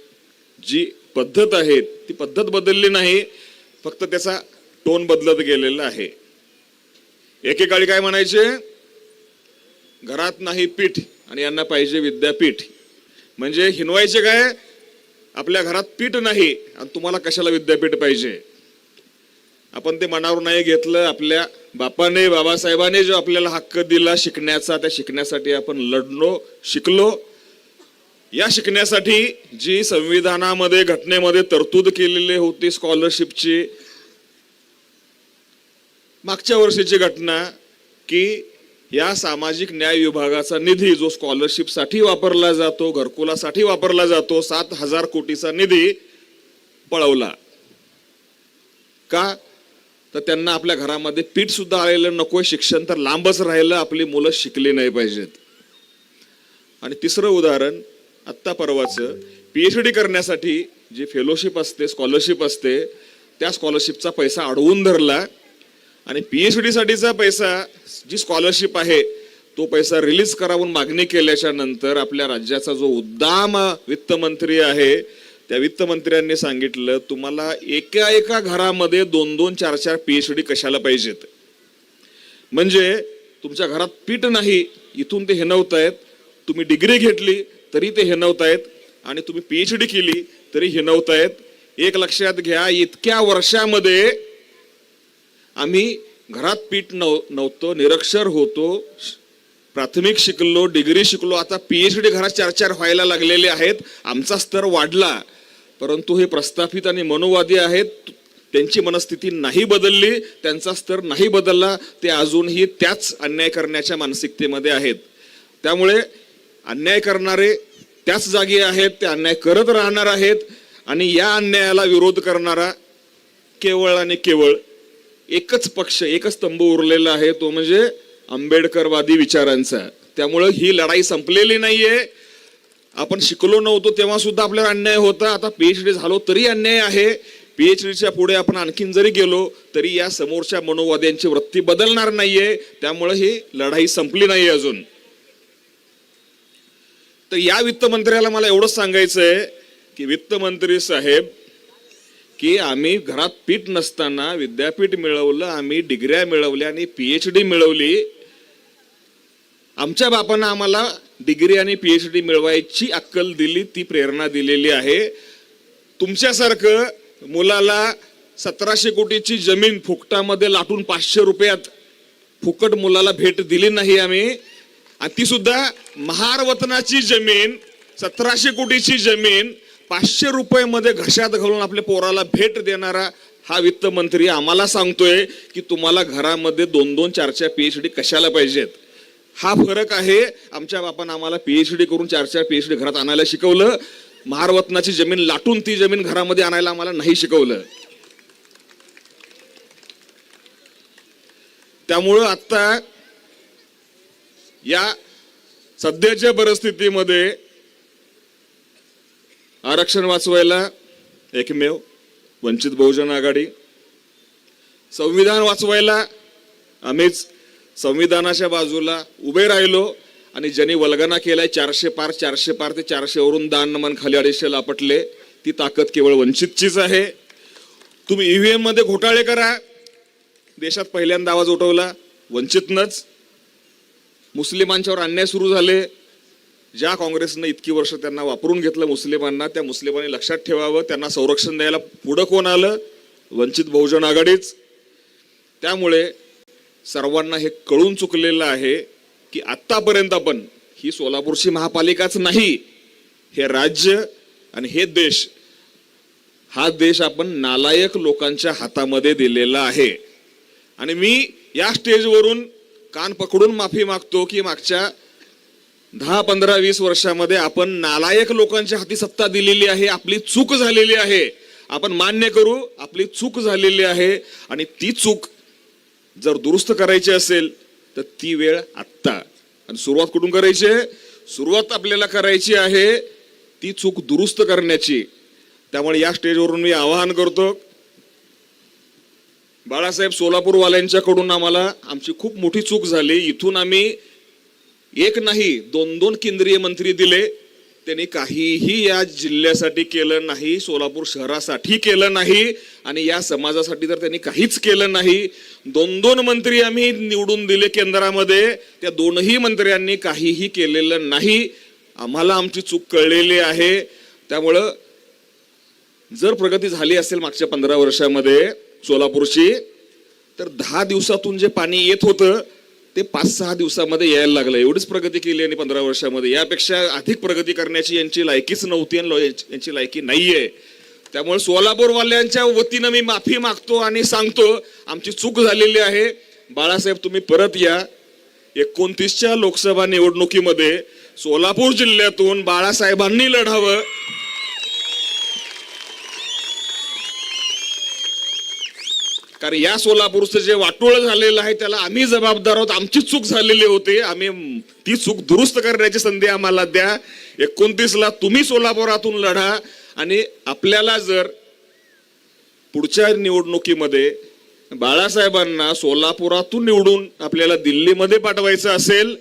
जी पद्धत आहे ती पद्धत बदलली नाही, फक्त त्याचा टोन बदलत गेलेला आहे. एकेकाळी काय म्हणायचे, घरात नाही पीठ आणि यांना पाहिजे विद्यापीठ. म्हणजे हिनवायचे काय, आपल्या घरात पीठ नाही आणि तुम्हाला कशाला विद्यापीठ पाहिजे. आपण ते मनावर नाही घेतलं. आपल्या बापाने, बाबासाहेबांनी जो आपल्याला हक्क दिला शिकण्याचा, त्या शिकण्यासाठी आपण लढलो, शिकलो. या शिकण्यासाठी जी संविधानामध्ये, घटनेमध्ये तरतूद केलेली होती स्कॉलरशिपची, मागच्या वर्षीची घटना की या सामाजिक न्याय विभागाचा निधी जो स्कॉलरशिपसाठी वापरला जातो, घरकुलासाठी वापरला जातो, 7,000 कोटीचा निधी पळवला. का? तर त्यांना आपल्या घरामध्ये पीठ सुद्धा आलेलं नकोय, शिक्षण तर लांबच राहिलं, आपली मुलं शिकली नाही पाहिजेत. आणि तिसरं उदाहरण आत्ता परवाचं, PhD करण्यासाठी जी फेलोशिप असते, स्कॉलरशिप असते, त्या स्कॉलरशिपचा पैसा अडवून धरला आणि PhD साठीचा पैसा, जी स्कॉलरशिप आहे, तो पैसा रिलीज करावून मागणी केल्याच्या नंतर आपल्या राज्याचा जो उद्दाम वित्तमंत्री आहे, त्या वित्तमंत्र्यांनी सांगितलं, तुम्हाला एका घरामध्ये 2-2, 4-4 PhD कशाला पाहिजेत. म्हणजे तुमच्या घरात पीठ नाही, इथून ते हिनवतायत. तुम्ही डिग्री घेतली तरी ते हिनवतायत आणि तुम्ही PhD केली तरी हिनवतायत. एक लक्षात घ्या, इतक्या वर्षामध्ये आम्ही घरात पीठ नव्हतं, निरक्षर होतो, प्राथमिक शिकलो, डिग्री शिकलो, आता PhD घरात 4-4 व्हायला लागलेले आहेत. आमचा स्तर वाढला, परंतु हे प्रस्थापित आणि मनोवादी आहेत, त्यांची मनस्थिती नाही बदलली, त्यांचा स्तर नाही बदलला, ते अजूनही त्याच अन्याय करण्याच्या मानसिकतेमध्ये आहेत. त्यामुळे अन्याय करणारे त्याच जागी आहेत, ते अन्याय करत राहणार आहेत. आणि या अन्यायाला विरोध करणारा केवळ आणि केवळ एकच पक्ष, एकच स्तंभ उरलेला आहे, तो म्हणजे आंबेडकरवादी विचारांचा. त्यामुळं ही लढाई संपलेली नाहीये. आपण शिकलो नव्हतो तेव्हा सुद्धा आपल्याला अन्याय होता, आता PhD झालो तरी अन्याय आहे. PhDच्या पुढे आपण आणखीन जरी गेलो तरी या समोरच्या मनोवाद्यांची वृत्ती बदलणार नाहीये. त्यामुळे ही लढाई संपली नाही अजून. तर या वित्तमंत्र्याला मला एवढंच सांगायचंय की वित्तमंत्री साहेब, की आम्ही घरात पीठ नसताना विद्यापीठ मिळवलं, आम्ही डिग्र्या मिळवल्या आणि PhD मिळवली. आमच्या बापानं आम्हाला डिग्री आणि PhD मिळवायची अक्कल दिली, ती प्रेरणा दिलेली आहे. तुमच्यासारखं मुलाला 1700 कोटीची जमीन फुकटामध्ये लाटून 500 रुपयात फुकट मुलाला भेट दिली नाही आम्ही. आणि ती सुद्धा महारवतनाची जमीन, 1700 कोटीची जमीन 500 रुपयामध्ये घशात घालून आपल्या पोराला भेट देणारा हा वित्तमंत्री आम्हाला सांगतोय की तुम्हाला घरामध्ये 2-2, 4-4 PhD कशाला पाहिजेत. हा फरक आहे. आमच्या बापानं आम्हाला PhD करून 4-4 PhD घरात आणायला शिकवलं, महारवतनाची जमीन लाटून ती जमीन घरामध्ये आणायला आम्हाला नाही शिकवलं. त्यामुळं आता या सध्याच्या परिस्थितीमध्ये आरक्षण वाचवायला एकमेव वंचित बहुजन आघाडी, संविधान वाचवायला आम्हीच संविधानाच्या बाजूला उभे राहिलो. आणि ज्यांनी वल्गना केलाय 400 पार ते 400 वरून दान मन खाली 250 आपटले, ती ताकद केवळ वंचितचीच आहे. तुम्ही EVM मध्ये घोटाळे करा, देशात पहिल्यांदा आवाज उठवला वंचितनंच. मुस्लिमांच्यावर अन्याय सुरू झाले, ज्या काँग्रेसनं इतकी वर्ष त्यांना वापरून घेतलं मुस्लिमांना, त्या मुस्लिमांनी लक्षात ठेवावं, त्यांना संरक्षण द्यायला पुढं कोण आलं? वंचित बहुजन आघाडीच. त्यामुळे सर्वांना हे कळून चुकलेलं आहे की आतापर्यंत आपण, ही सोलापूरची महापालिकाच नाही, हे राज्य आणि हे देश, हा देश आपण नालायक लोकांच्या हातामध्ये दिलेला आहे. आणि मी या स्टेजवरून कान पकडून माफी मागतो की मागच्या 10, 15, 20 वर्षामध्ये आपण नालायक लोकांच्या हाती सत्ता दिलेली आहे. आपली चूक झालेली आहे, आपण मान्य करू, आपली चूक झालेली आहे. आणि ती चूक जर दुरुस्त करायची असेल तर ती वेळ आत्ता. आणि सुरुवात कुठून करायची आहे? सुरुवात आपल्याला करायची आहे ती चूक दुरुस्त करण्याची. त्यामुळे या स्टेजवरून मी आवाहन करतो, बाळासाहेब सोलापूरवाल्यांच्याकडून आम्हाला आमची खूप मोठी चूक झाली. इथून आम्ही एक नाही 2-2 केंद्रीय मंत्री दिले, त्यांनी काहीही या जिल्ह्यासाठी केलं नाही, सोलापूर शहरासाठी केलं नाही आणि या समाजासाठी तर त्यांनी काहीच केलं नाही. 2-2 मंत्री आम्ही निवडून दिले केंद्रामध्ये, त्या 2ही मंत्र्यांनी काहीही केलेलं नाही. आम्हाला आमची चूक कळलेली आहे. त्यामुळं जर प्रगती झाली असेल मागच्या 15 वर्षामध्ये सोलापूरची, तर 10 दिवसातून जे पाणी येत होतं ते 5-6 दिवसामध्ये यायला लागलं. एवढीच प्रगती केली आणि 15 वर्षामध्ये. यापेक्षा अधिक प्रगती करण्याची यांची लायकीच नव्हती आणि यांची लायकी नाहीये. त्यामुळे सोलापूरवाल्यांच्या वतीनं मी माफी मागतो आणि सांगतो आमची चूक झालेली आहे. बाळासाहेब तुम्ही परत या. 29च्या लोकसभा निवडणुकीमध्ये सोलापूर जिल्ह्यातून बाळासाहेबांनी लढावं. कारण या सोलापूरचं जे वाटोळ झालेलं आहे त्याला आम्ही जबाबदार आहोत. आमची चूक झालेली होती. आम्ही ती चूक दुरुस्त करण्याची संधी आम्हाला द्या. 29ला तुम्ही सोलापुरातून लढा आणि आपल्याला जर पुढच्या निवडणुकीमध्ये बाळासाहेबांना सोलापुरातून निवडून आपल्याला दिल्लीमध्ये पाठवायचं असेल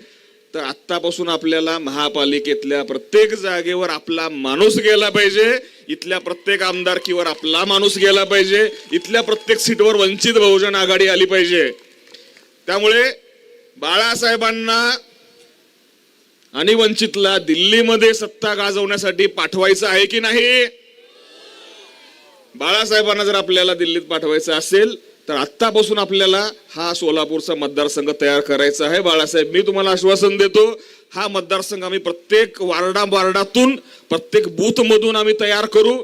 तर आत्तापासून आपल्याला महापालिकेतल्या प्रत्येक जागेवर आपला माणूस गेला पाहिजे. इथल्या प्रत्येक आमदारकीवर आपला माणूस गेला पाहिजे. इथल्या प्रत्येक सीटवर वंचित बहुजन आघाडी आली पाहिजे. त्यामुळे बाळासाहेबांना आणि वंचितला दिल्लीमध्ये सत्ता गाजवण्यासाठी पाठवायचं आहे की नाही? बाळासाहेबांना जर आपल्याला दिल्लीत पाठवायचं असेल तर आत्तापासून आपल्याला हा सोलापूरचा मतदारसंघ तयार करायचा आहे. बाळासाहेब मी तुम्हाला आश्वासन देतो हा मतदारसंघ आम्ही प्रत्येक वार्डातून प्रत्येक बूथ मधून आम्ही तयार करू.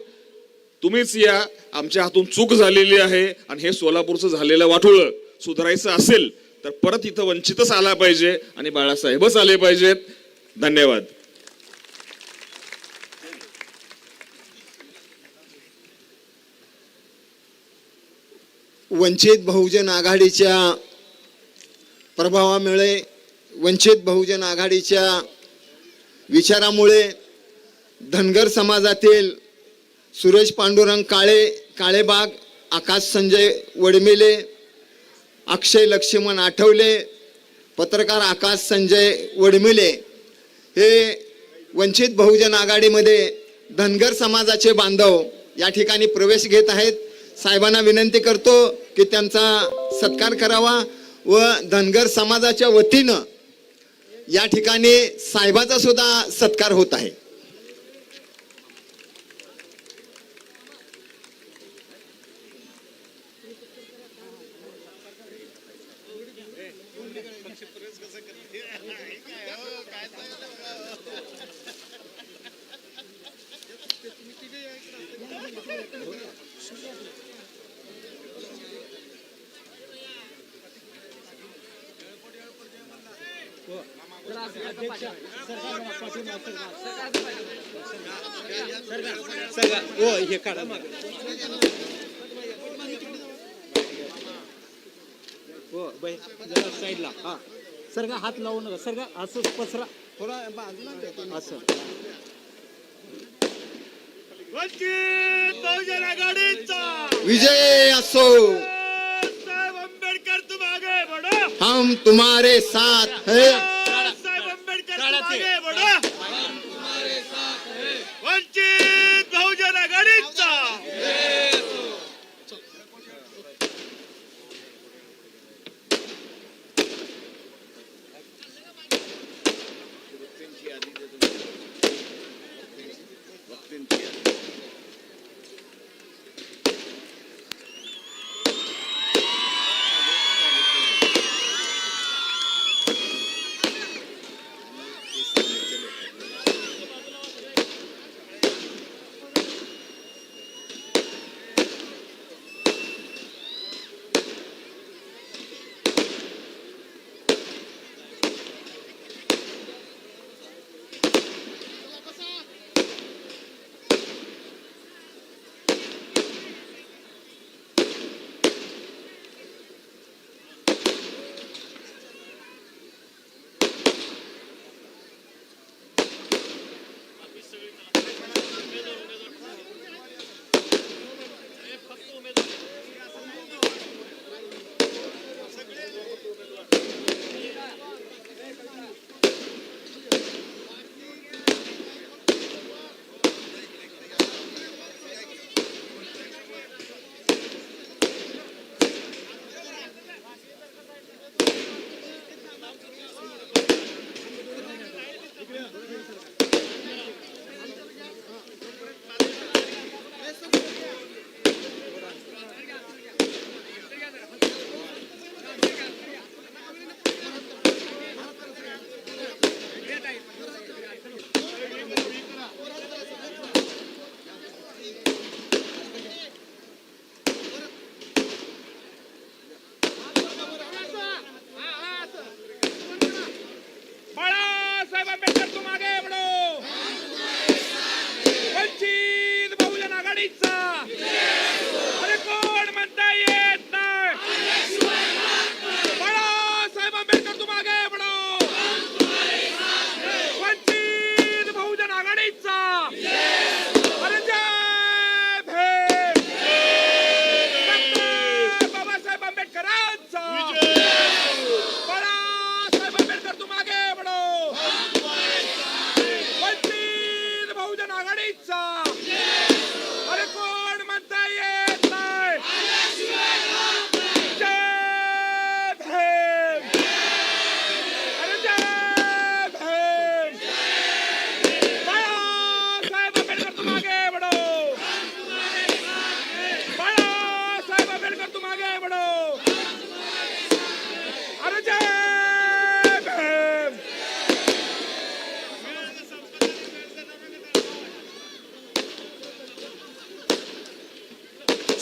तुम्हीच या. आमच्या हातून चूक झालेली आहे आणि हे सोलापूरचं झालेलं वाटोळ सुधारायचं असेल तर परत इथं वंचितच आला पाहिजे आणि बाळासाहेबच आले पाहिजेत. धन्यवाद. वंचित बहुजन आघाडीच्या प्रभावामुळे, वंचित बहुजन आघाडीच्या विचारामुळे धनगर समाजातील सुरेश पांडुरंग काळे, काळेबाग, आकाश संजय वडमिले, अक्षय लक्ष्मण आठवले, पत्रकार आकाश संजय वडमिले हे वंचित बहुजन आघाडीमध्ये धनगर समाजाचे बांधव या ठिकाणी प्रवेश घेत आहेत. साहेबांना विनंती करतो की त्यांचा सत्कार करावा व धनगर समाजाच्या वतीनं या ठिकाणी साहेबाचा सुद्धा सत्कार होत आहे. साईडला हा सर हात लावू नका सर असं पसरा थोडा असं. वंचित बहुजन आघाडीचा विजय असो. साहेब आंबेडकर तुम आगे बढ़ो. हम तुम्हारे साथ है. साहेब आंबेडकर तुम आगे बढ़ो. वंचित बहुजन आघाडीचा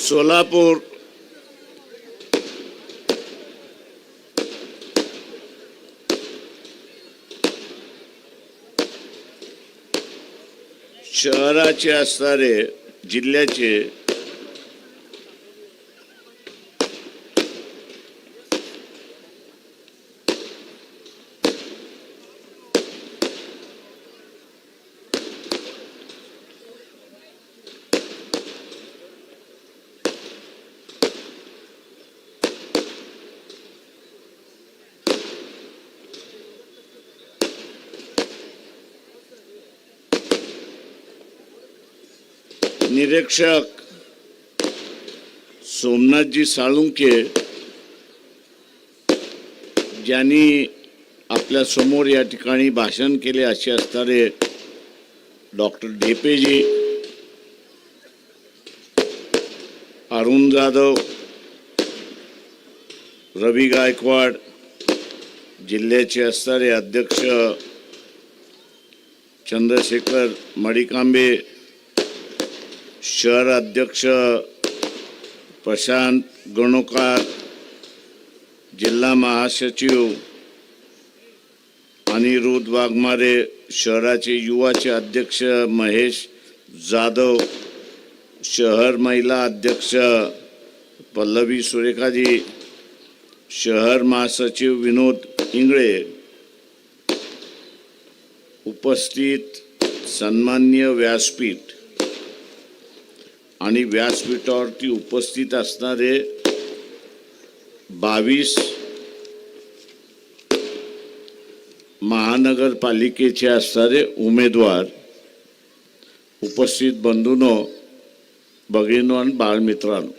सोलापूर, शहराचे असणारे जिल्ह्याचे निरीक्षक सोमनाथजी साळुंके ज्यांनी आपल्या समोर या ठिकाणी भाषण केले असे असणारे डॉक्टर ढेपेजी, अरुण जाधव, रवी गायकवाड, जिल्ह्याचे असणारे अध्यक्ष चंद्रशेखर मडिकांबे, शहर अध्यक्ष प्रशांत गणोकार, जिल्हा महासचिव अनिरुद्ध वाघमारे, शहराचे युवाचे अध्यक्ष महेश जाधव, शहर महिला अध्यक्ष पल्लवी सुरेखाजी, शहर महासचिव विनोद इंगळे, उपस्थित सन्माननीय व्यासपीठ आणि व्यासपीठावरती उपस्थित असणारे 22 महानगरपालिकेचे असणारे उमेदवार, उपस्थित बंधूंनो, भगिनींनो आणि बाळमित्रांनो,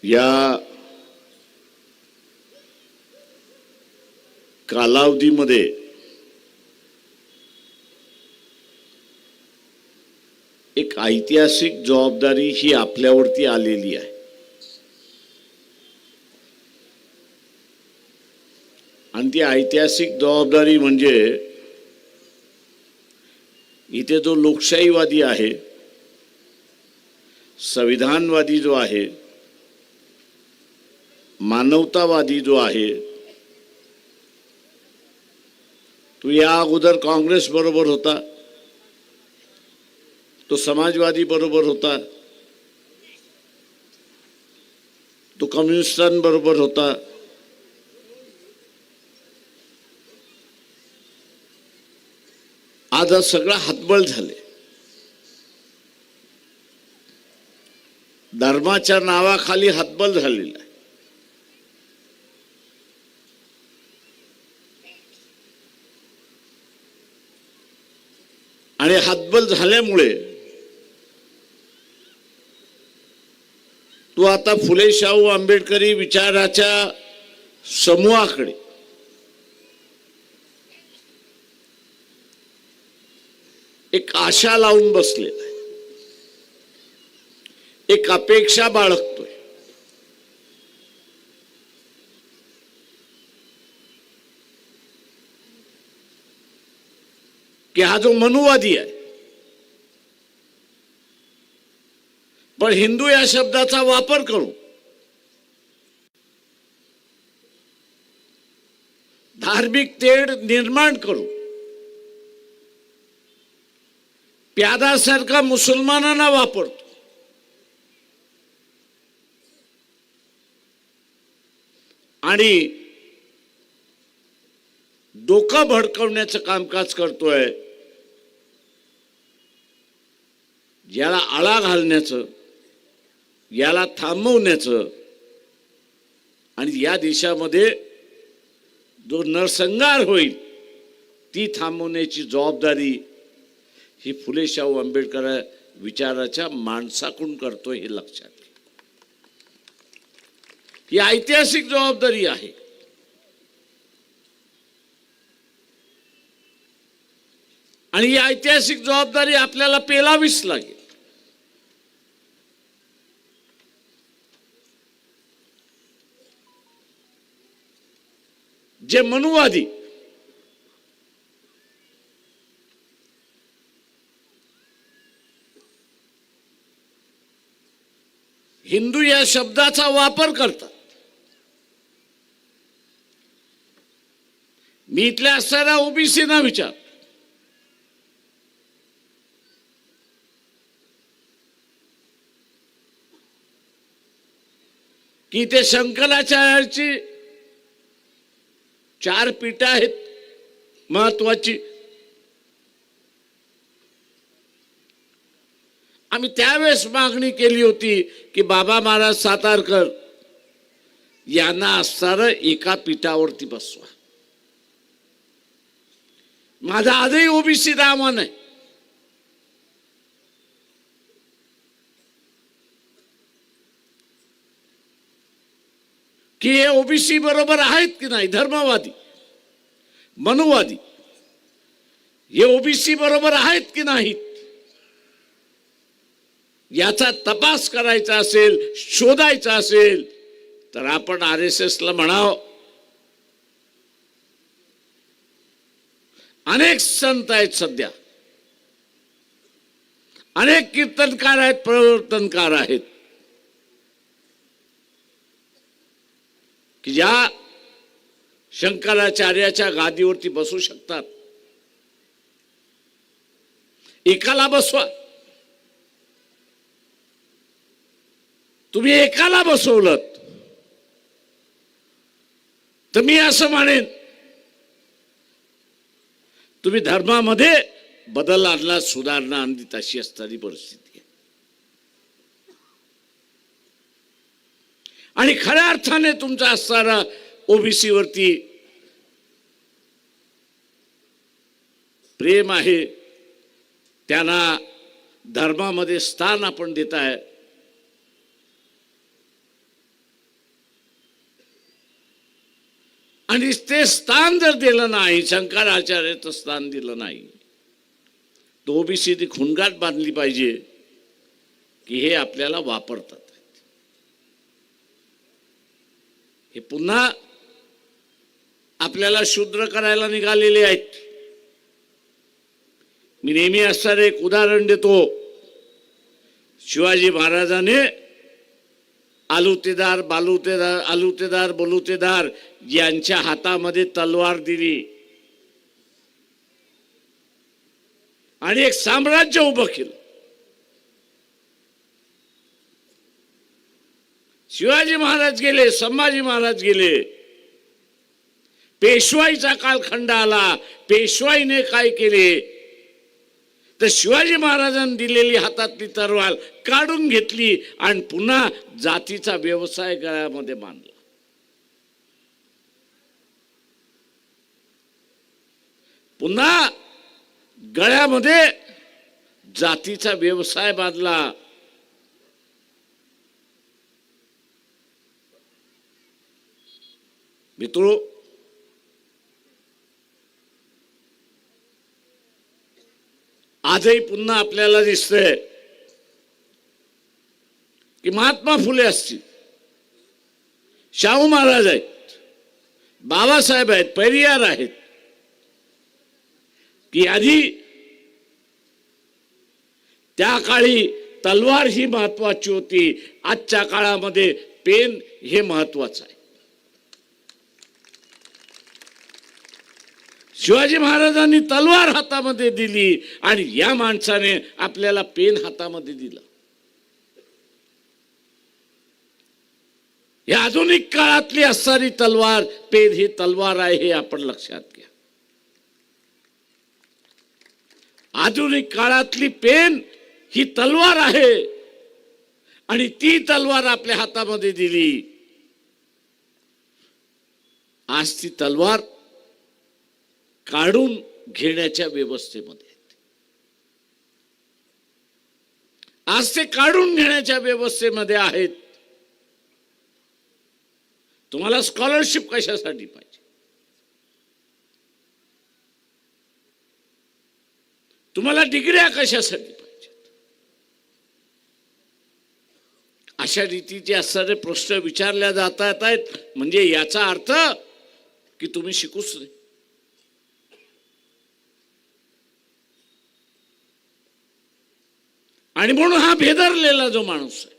या कालावधीमध्ये एक ऐतिहासिक जबाबदारी ही आपल्यावरती आलेली आहे आणि ती ऐतिहासिक जबाबदारी म्हणजे इथे जो लोकशाहीवादी आहे, संविधानवादी जो आहे, मानवतावादी जो आहे, तो या अगोदर काँग्रेस बरोबर होता, तो समाजवादी बरोबर होता, तो कम्युनिस्टांबरोबर होता, आज सगळं हतबल झाले. धर्माच्या नावाखाली हतबल झालेला आहे. आणि हतबल झाल्यामुळे तो आता फुले शाहू आंबेडकरी विचाराच्या समूहाकडे एक आशा लावून बसलेला आहे, एक अपेक्षा बाळगतोय की हा जो मनुवादी आहे, पण हिंदू या शब्दाचा वापर करू धार्मिक तेढ निर्माण करू प्यादासारखा मुसलमानांना वापरतो आणि डोकं भडकवण्याचं कामकाज करतोय. याला आळा घालण्याचं, याला थांबवण्याचं आणि या देशामध्ये जो नरसंहार होईल ती थांबवण्याची जबाबदारी ही फुले शाहू आंबेडकर विचाराच्या माणसाकडून करतोय, हे लक्षात घ्या. ही ऐतिहासिक जबाबदारी आहे. आणि ही ऐतिहासिक जबाबदारी आपल्याला पेलावीच लागेल. जे मनुवादी, हिंदू या शब्दाचा वापर करतात. मी इथल्या असणाऱ्या ओबीसीना विचार, की ते शंकराचार्याची 4 पीठं आहेत महत्वाची. आम्ही त्यावेळेस मागणी केली होती की बाबा महाराज सातारकर यांना असणारं एका पीठावरती बसवा. माझा आजही ओबीसी आव्हान आहे की हे ओबीसी बरोबर आहेत की नाही, धर्मवादी मनुवादी हे ओबीसी बरोबर आहेत की नाहीत, याचा तपास करायचा असेल, शोधायचा असेल तर आपण RSS ला म्हणावं. अनेक संत आहेत सध्या, अनेक कीर्तनकार आहेत, प्रवर्तनकार आहेत की ज्या शंकराचार्याच्या गादीवरती बसू शकतात. एकाला बसवा. तुम्ही एकाला बसवलं तर मी असं म्हणेन तुम्ही धर्मामध्ये बदल आणला, सुधारणा आणली, तशी असणारी परिस्थिती आहे. आणि खऱ्या अर्थाने तुमचा असणारा ओबीसी वरती प्रेम आहे, त्यांना धर्मामध्ये स्थान आपण देत आहे. आणि ते स्थान जर दिलं नाही, शंकराचार्याचं स्थान दिलं नाही, तर ओबीसी ती खुणगाट बांधली पाहिजे की हे आपल्याला वापरतात. हे पुन्हा आपल्याला शूद्र करायला निघालेले आहेत. मी नेहमी असणारं एक उदाहरण देतो. शिवाजी महाराजांनी आलुतेदार बलुतेदार यांच्या हातामध्ये तलवार दिली आणि एक साम्राज्य उभं केलं. शिवाजी महाराज गेले, संभाजी महाराज गेले, पेशवाईचा कालखंड आला. पेशवाईने काय केले तर शिवाजी महाराजांनी दिलेली हातातली तलवार काढून घेतली आणि पुन्हा जातीचा व्यवसाय गळ्यामध्ये बांधला. पुन्हा गळ्यामध्ये जातीचा व्यवसाय बांधला. मित्रो, आजही पुन्हा आपल्याला दिसतंय की महात्मा फुले असतील, शाहू महाराज आहेत, बाबासाहेब आहेत, पेरियार आहेत, की आधी त्या काळी तलवार ही महत्वाची होती. आजच्या काळामध्ये पेन हे महत्वाचं आहे. शिवाजी महाराजांनी तलवार हातामध्ये दिली आणि या माणसाने आपल्याला पेन हातामध्ये दिलं. या आधुनिक काळातली असणारी तलवार, पेन ही तलवार आहे, हे आपण लक्षात घ्या. आधुनिक काळातली पेन ही तलवार आहे आणि ती तलवार आपल्या हातामध्ये दिली. आज ती तलवार काढून घेण्याच्या व्यवस्थेमध्ये आहेत. आज ते काढून घेण्याच्या व्यवस्थेमध्ये आहेत. तुम्हाला स्कॉलरशिप कशासाठी पाहिजे? तुम्हाला डिग्र्या कशासाठी पाहिजेत? अशा रीतीचे असणारे प्रश्न विचारल्या जात आहेत. म्हणजे याचा अर्थ की तुम्ही शिकूच नाही. आणि म्हणून हा भेदरलेला जो माणूस आहे,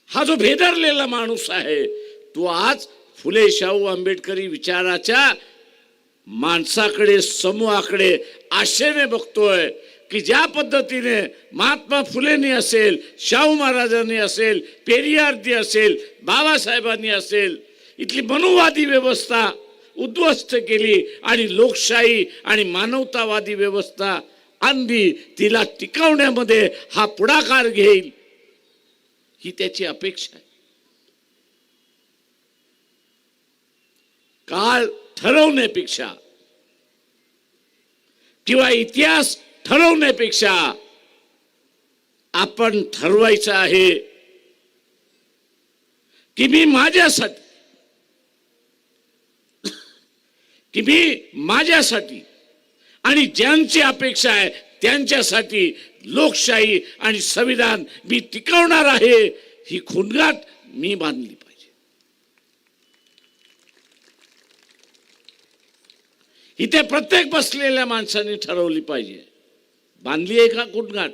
हा जो भेदरलेला माणूस आहे, तो आज फुले शाहू आंबेडकरी विचाराच्या माणसाकडे, समूहाकडे आशेने बघतोय की ज्या पद्धतीने महात्मा फुलेंनी असेल, शाहू महाराजांनी असेल, पेरियारनी असेल, बाबासाहेबांनी असेल, इथली मनुवादी व्यवस्था उद्ध्वस्त केली आणि लोकशाही आणि मानवतावादी व्यवस्था आणली, तिला टिकवण्यामध्ये हा पुढाकार घेईल ही त्याची अपेक्षा आहे. काळ ठरवण्यापेक्षा किंवा इतिहास ठरवण्यापेक्षा आपण ठरवायचं आहे की मी माझ्यासाठी आणि ज्यांची अपेक्षा आहे त्यांच्यासाठी लोकशाही आणि संविधान मी टिकवणार आहे, ही खुणगाठ मी बांधली पाहिजे. इथे प्रत्येक बसलेल्या माणसाने ठरवली पाहिजे. बांधली आहे का खुणगाठ?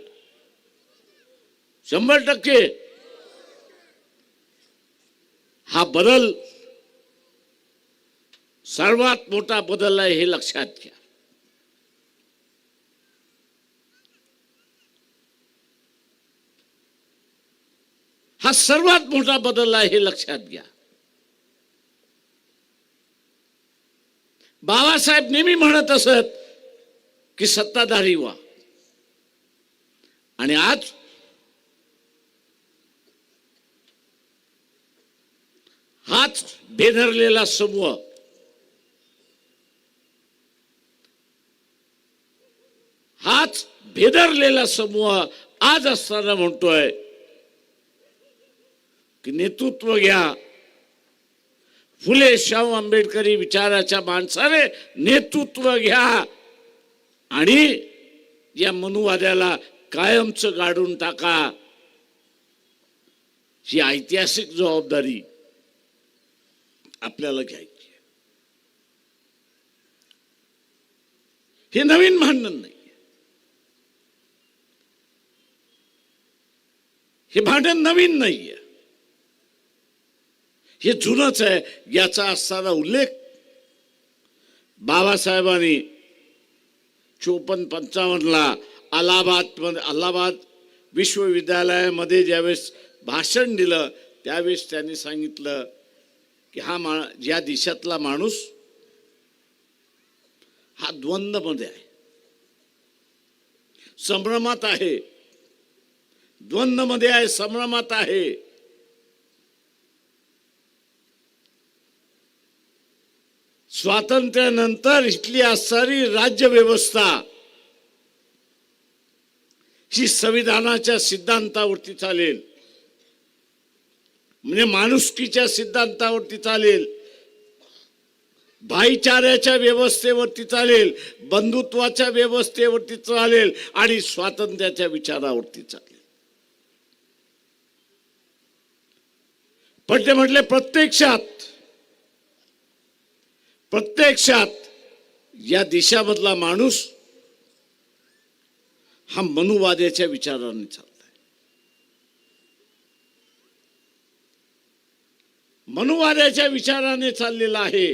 100%. हा बदल सर्वात मोठा बदल आहे, हे लक्षात घ्या. हा सर्वात मोठा बदल आहे, हे लक्षात घ्या. बाबासाहेब नेहमी म्हणत असत की सत्ताधारी व्हा, आणि आज हाच बेधरलेला समूह आज असताना म्हणतोय की नेतृत्व घ्या. फुले शाहू आंबेडकरी विचाराच्या माणसाने नेतृत्व घ्या आणि या मनुवाद्याला कायमचं गाडून टाका. ही ऐतिहासिक जबाबदारी आपल्याला घ्यायची. हे नवीन भांडण नाही, हे भांडण नवीन नाहीये, हे जुनच आहे. याचा असताना उल्लेख बाबासाहेबांनी 54-55 अलाहाबाद विश्वविद्यालयामध्ये ज्यावेळेस भाषण दिलं, त्यावेळेस त्यांनी सांगितलं की या देशातला माणूस हा द्वंद्वमध्ये आहे, संभ्रमात आहे, द्वंद्वमध्ये आहे, संभ्रमात आहे. स्वातंत्र्यानंतर इथली असणारी राज्य व्यवस्था ही संविधानाच्या सिद्धांतावरती चालेल, म्हणजे माणुसकीच्या सिद्धांतावरती चालेल, भाईचाऱ्याच्या व्यवस्थेवरती चालेल, बंधुत्वाच्या व्यवस्थेवरती चालेल आणि स्वातंत्र्याच्या विचारावरती चालेल. पण ते म्हटले प्रत्यक्षात या देशामधला माणूस हा मनुवाद्याच्या विचाराने चाललाय. मनुवाद्याच्या विचाराने चाललेला आहे.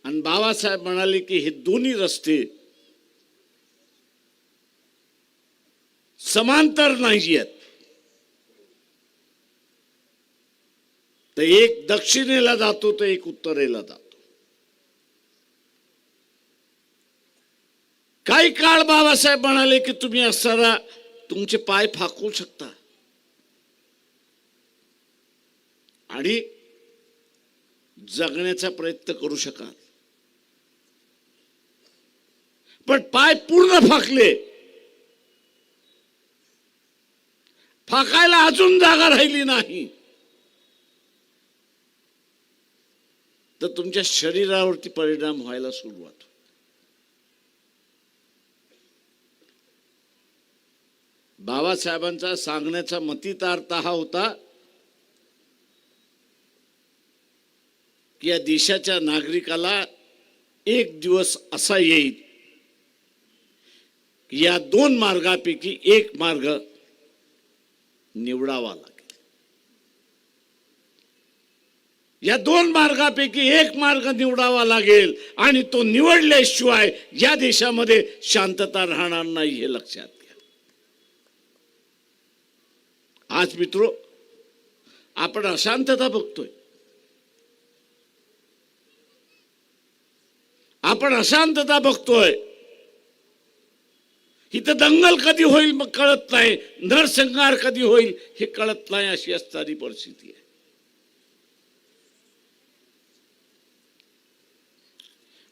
आणि बाबासाहेब म्हणाले की हे दोन्ही रस्ते समांतर नाही आहेत. तर एक दक्षिणेला जातो तर एक उत्तरेला जातो. काही काळ बाबासाहेब म्हणाले की तुम्ही असताना तुमचे पाय फाकू शकता आणि जगण्याचा प्रयत्न करू शकाल, पण पाय पूर्ण फाकले, फाकायला अजून जागा राहिली नाही, तर तुमच्या शरीरावरती परिणाम व्हायला सुरुवात. बाबासाहेबांचा सांगण्याचा मतितार्थ हा होता की या देशाच्या नागरिकाला एक दिवस असा येईल की या दोन मार्गापैकी एक मार्ग निवडावा लागेल. या दोन मार्गापैकी एक मार्ग निवडावा लागेल आणि तो निवडल्याशिवाय या देशामध्ये शांतता राहणार नाही हे लक्षात घ्या. आज मित्रो, आपण अशांतता बघतोय. आपण अशांतता बघतोय. इथं दंगल कधी होईल मग कळत नाही, नरसंहार कधी होईल हे कळत नाही, अशी असणारी परिस्थिती आहे.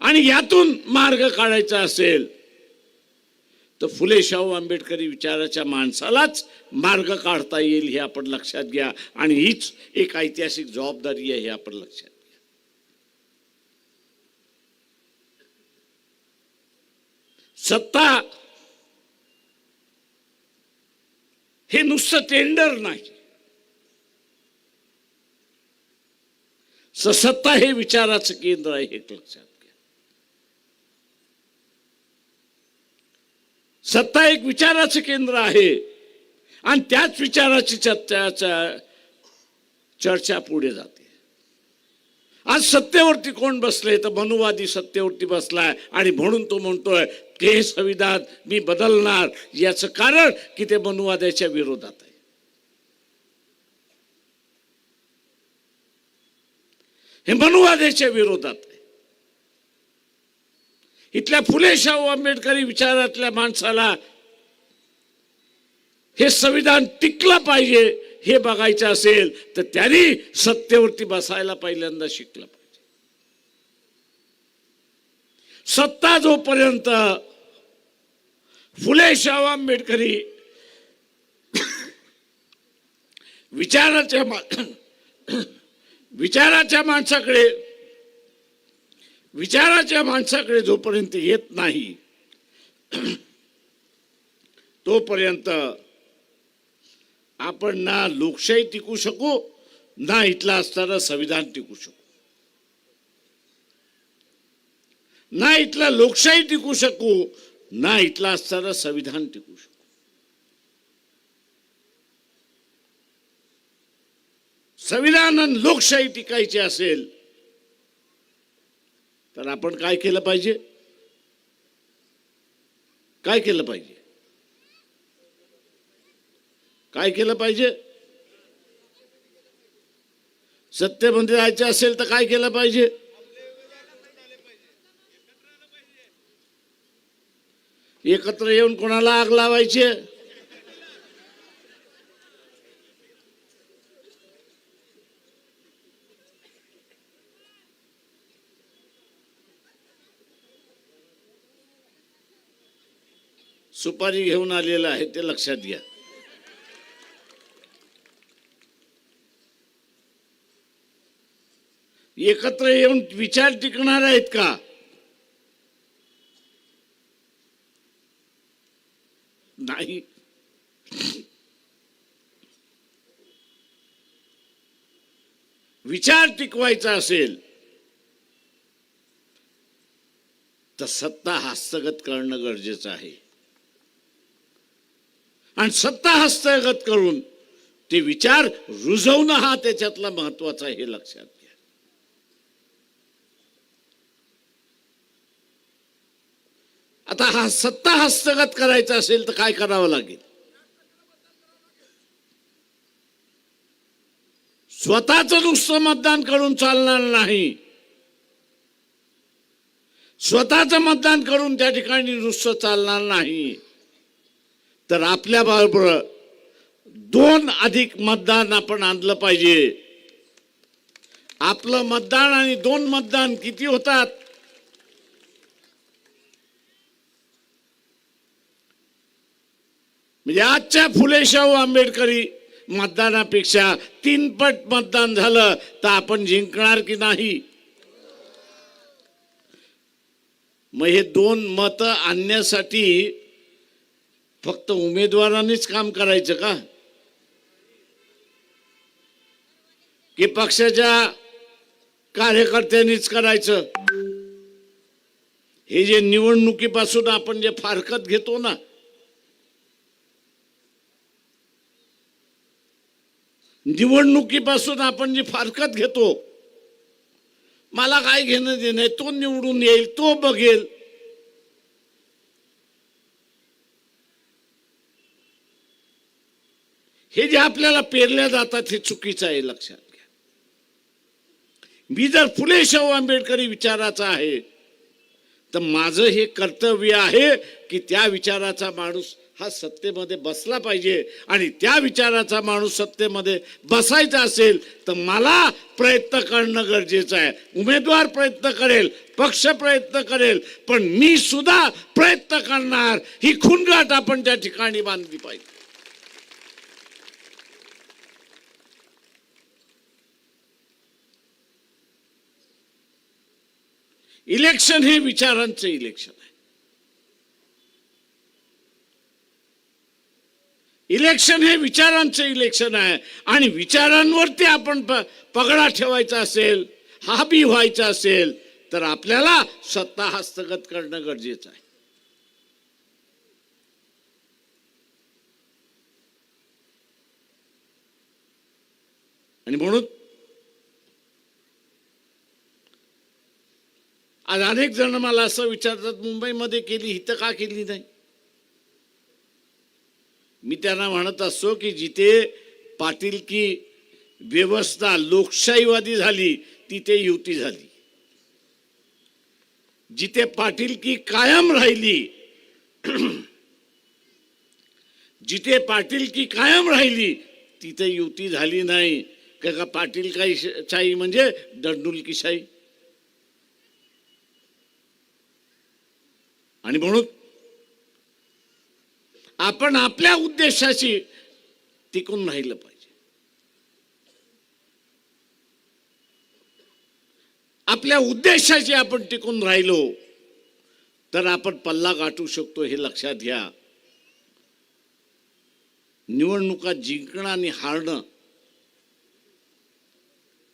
आणि यातून मार्ग काढायचा असेल तर फुले शाहू आंबेडकरी विचाराच्या माणसालाच मार्ग काढता येईल हे आपण लक्षात घ्या. आणि हीच एक ऐतिहासिक जबाबदारी आहे हे आपण लक्षात घ्या. सत्ता हे नुसतं टेंडर नाही, सत्ता हे विचाराचं केंद्र आहे हे लक्षात घ्या. सत्ता एक विचाराचं केंद्र आहे आणि त्याच विचाराची चर्चा पुढे जाते. आज सत्तेवरती कोण बसले तर मनुवादी सत्तेवरती बसलाय आणि म्हणून तो म्हणतोय की हे संविधान मी बदलणार. याचं कारण की ते मनुवादाच्या विरोधात आहे. हे मनुवादाच्या विरोधात आहे. इथल्या फुले शाहू आंबेडकरी विचारातल्या माणसाला हे संविधान टिकलं पाहिजे हे बघायचं असेल तर त्यांनी सत्तेवरती बसायला पहिल्यांदा शिकलं पाहिजे. सत्ता जोपर्यंत फुले शाहू आंबेडकरी विचाराच्या माणसाकडे जोपर्यंत येत नाही तोपर्यंत आपण ना लोकशाही टिकू शकू ना इथलं असणारं संविधान टिकू शकू. ना इथलं लोकशाही टिकू शकू ना इथलं असणारं संविधान टिकू शकू. संविधान आणि लोकशाही टिकायची असेल तर आपण काय केलं पाहिजे? काय केलं पाहिजे? काय केलं पाहिजे? सत्तेमध्ये जायचं असेल तर काय केलं पाहिजे? एकत्र येऊन कोणाला आग लावायची? सुपारी घेऊन आलेलं आहे ते लक्षात घ्या. एकत्र येऊन विचार टिकणार आहेत का? नाही. विचार टिकवायचा असेल तर सत्ता हस्तगत करणं गरजेचं आहे. आणि सत्ता हस्तगत करून ते विचार रुजवणं हा त्याच्यातला महत्वाचा आहे हे लक्षात घ्या. आता हा सत्ता हस्तगत करायचा असेल तर काय करावं लागेल? स्वतःचं नुसतं मतदान करून चालणार नाही. स्वतःचं मतदान करून त्या ठिकाणी नुसतं चालणार नाही तर आपल्या बरोबर 2 अधिक मतदान आपण आणलं पाहिजे. आपलं मतदान आणि 2 मतदान किती होतात? म्हणजे आजच्या फुले शाहू आंबेडकरी मतदानापेक्षा 3 पट मतदान झालं तर आपण जिंकणार की नाही? मग हे 2 मतं आणण्यासाठी फक्त उमेदवारांनीच काम करायचं का, की पक्षाच्या कार्यकर्त्यांनीच करायचं? हे जे निवडणुकीपासून आपण जे फारकत घेतो ना, निवडणुकीपासून आपण जी फारकत घेतो, मला काय घेणं देणं आहे, तो निवडून येईल, तो बघेल, हे जे आपल्याला पेरल्या जातात हे चुकीचं आहे, लक्षात घ्या. मी जर फुले शाहू आंबेडकरी विचाराचा आहे तर माझं हे कर्तव्य आहे की त्या विचाराचा माणूस हा सत्तेमध्ये बसला पाहिजे, आणि त्या विचाराचा माणूस सत्तेमध्ये बसायचा असेल तर मला प्रयत्न करणं गरजेचं आहे. उमेदवार प्रयत्न करेल, पक्ष प्रयत्न करेल, पण मी सुद्धा प्रयत्न करणार, ही खूणगाठ आपण त्या ठिकाणी बांधली पाहिजे. इलेक्शन हे विचारांचं इलेक्शन आहे. इलेक्शन हे विचारांचं इलेक्शन आहे, आणि विचारांवरती आपण पगडा ठेवायचा असेल, हाबी व्हायचा असेल तर आपल्याला सत्ता हस्तगत करणं गरजेचं आहे. आणि म्हणून आज अनेक जण मला असं विचारतात, मुंबईमध्ये केली, इथं का केली नाही? मी त्यांना म्हणत असतो की जिथे पाटीलकी व्यवस्था लोकशाहीवादी झाली तिथे युती झाली, जिथे पाटीलकी कायम राहिली, जिथे पाटीलकी कायम राहिली तिथे युती झाली नाही. का पाटीलशाही म्हणजे दंडुलकीशाही. आणि म्हणून आपण आपल्या उद्देशाशी टिकून राहिलं पाहिजे. आपल्या उद्देशाशी आपण टिकून राहिलो तर आपण पल्ला गाठू शकतो, हे लक्षात घ्या. निवडणुका जिंकणं आणि हारणं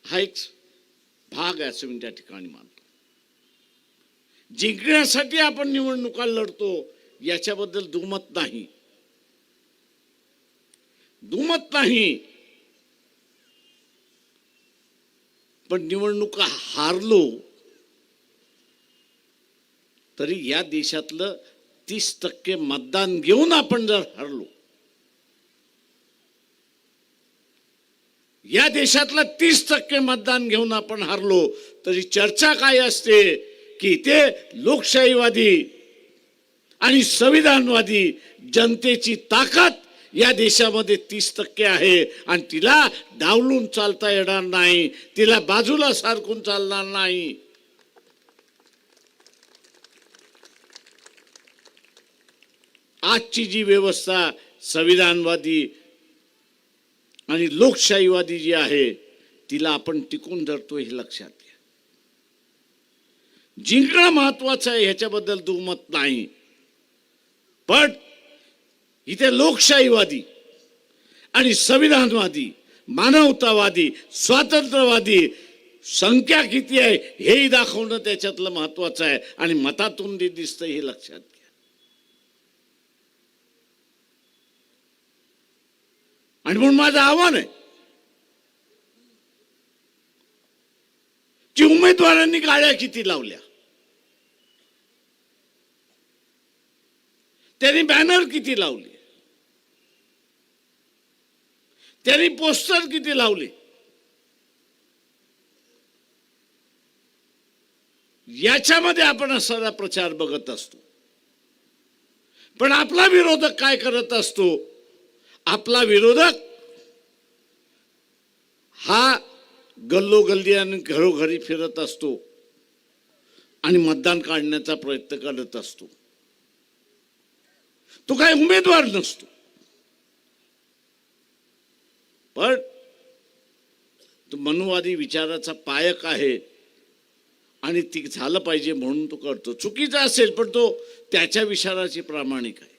हा एक भाग आहे असं मी त्या ठिकाणी मानतो. जिंकण्यासाठी आपण निवडणुका लढतो याच्याबद्दल दुमत नाही, दुमत नाही. पण निवडणुका हारलो तरी या देशातलं 30% मतदान घेऊन आपण जर हरलो, या देशातलं 30% मतदान घेऊन आपण हरलो तरी चर्चा काय असते की ते लोकशाहीवादी आणि संविधानवादी जनतेची ताकद या देशामध्ये 30% आहे, आणि तिला डावलून चालता येणार नाही, तिला बाजूला सारखून चालणार नाही. आजची जी व्यवस्था संविधानवादी आणि लोकशाहीवादी जी आहे तिला आपण टिकून धरतो, हे लक्षात घ्या. जिंकणं महत्वाचं आहे ह्याच्याबद्दल दुमत नाही, पण इथे लोकशाहीवादी आणि संविधानवादी, मानवतावादी, स्वातंत्र्यवादी संख्या किती आहे हेही दाखवणं त्याच्यातलं महत्वाचं आहे, आणि मतातून ते दिसतं हे लक्षात घ्या. आणि म्हणून माझं आव्हान आहे की उमेदवारांनी गाड्या किती लावल्या, त्यांनी बॅनर किती लावले, त्यांनी पोस्टर किती लावले, याच्यामध्ये आपण असा प्रचार बघत असतो. पण आपला विरोधक काय करत असतो? आपला विरोधक हा गल्लोगल्ली आणि घरोघरी फिरत असतो आणि मतदान काढण्याचा प्रयत्न करत असतो. तो काय उमेदवार नसतो, पण तो मनुवादी विचाराचा पायक आहे आणि ती झालं पाहिजे म्हणून तो करतो. चुकीचा असेल पण तो त्याच्या विचाराची प्रामाणिक आहे.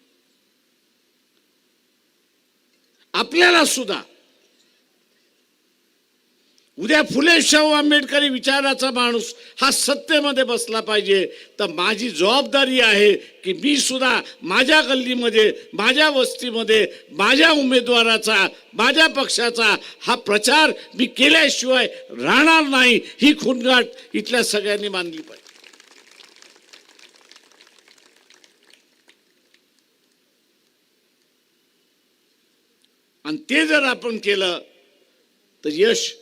आपल्याला सुद्धा उद्या फुले शाहू आंबेडकरी विचाराचा माणूस हा सत्तेमध्ये बसला पाहिजे, तर माझी जबाबदारी आहे की मी सुद्धा माझ्या गल्लीमध्ये, माझ्या वस्तीमध्ये माझ्या उमेदवाराचा, माझ्या पक्षाचा हा प्रचार मी केल्याशिवाय राहणार नाही, ही खूणगाठ इथल्या सगळ्यांनी मानली पाहिजे. आणि ते जर आपण केलं तर यश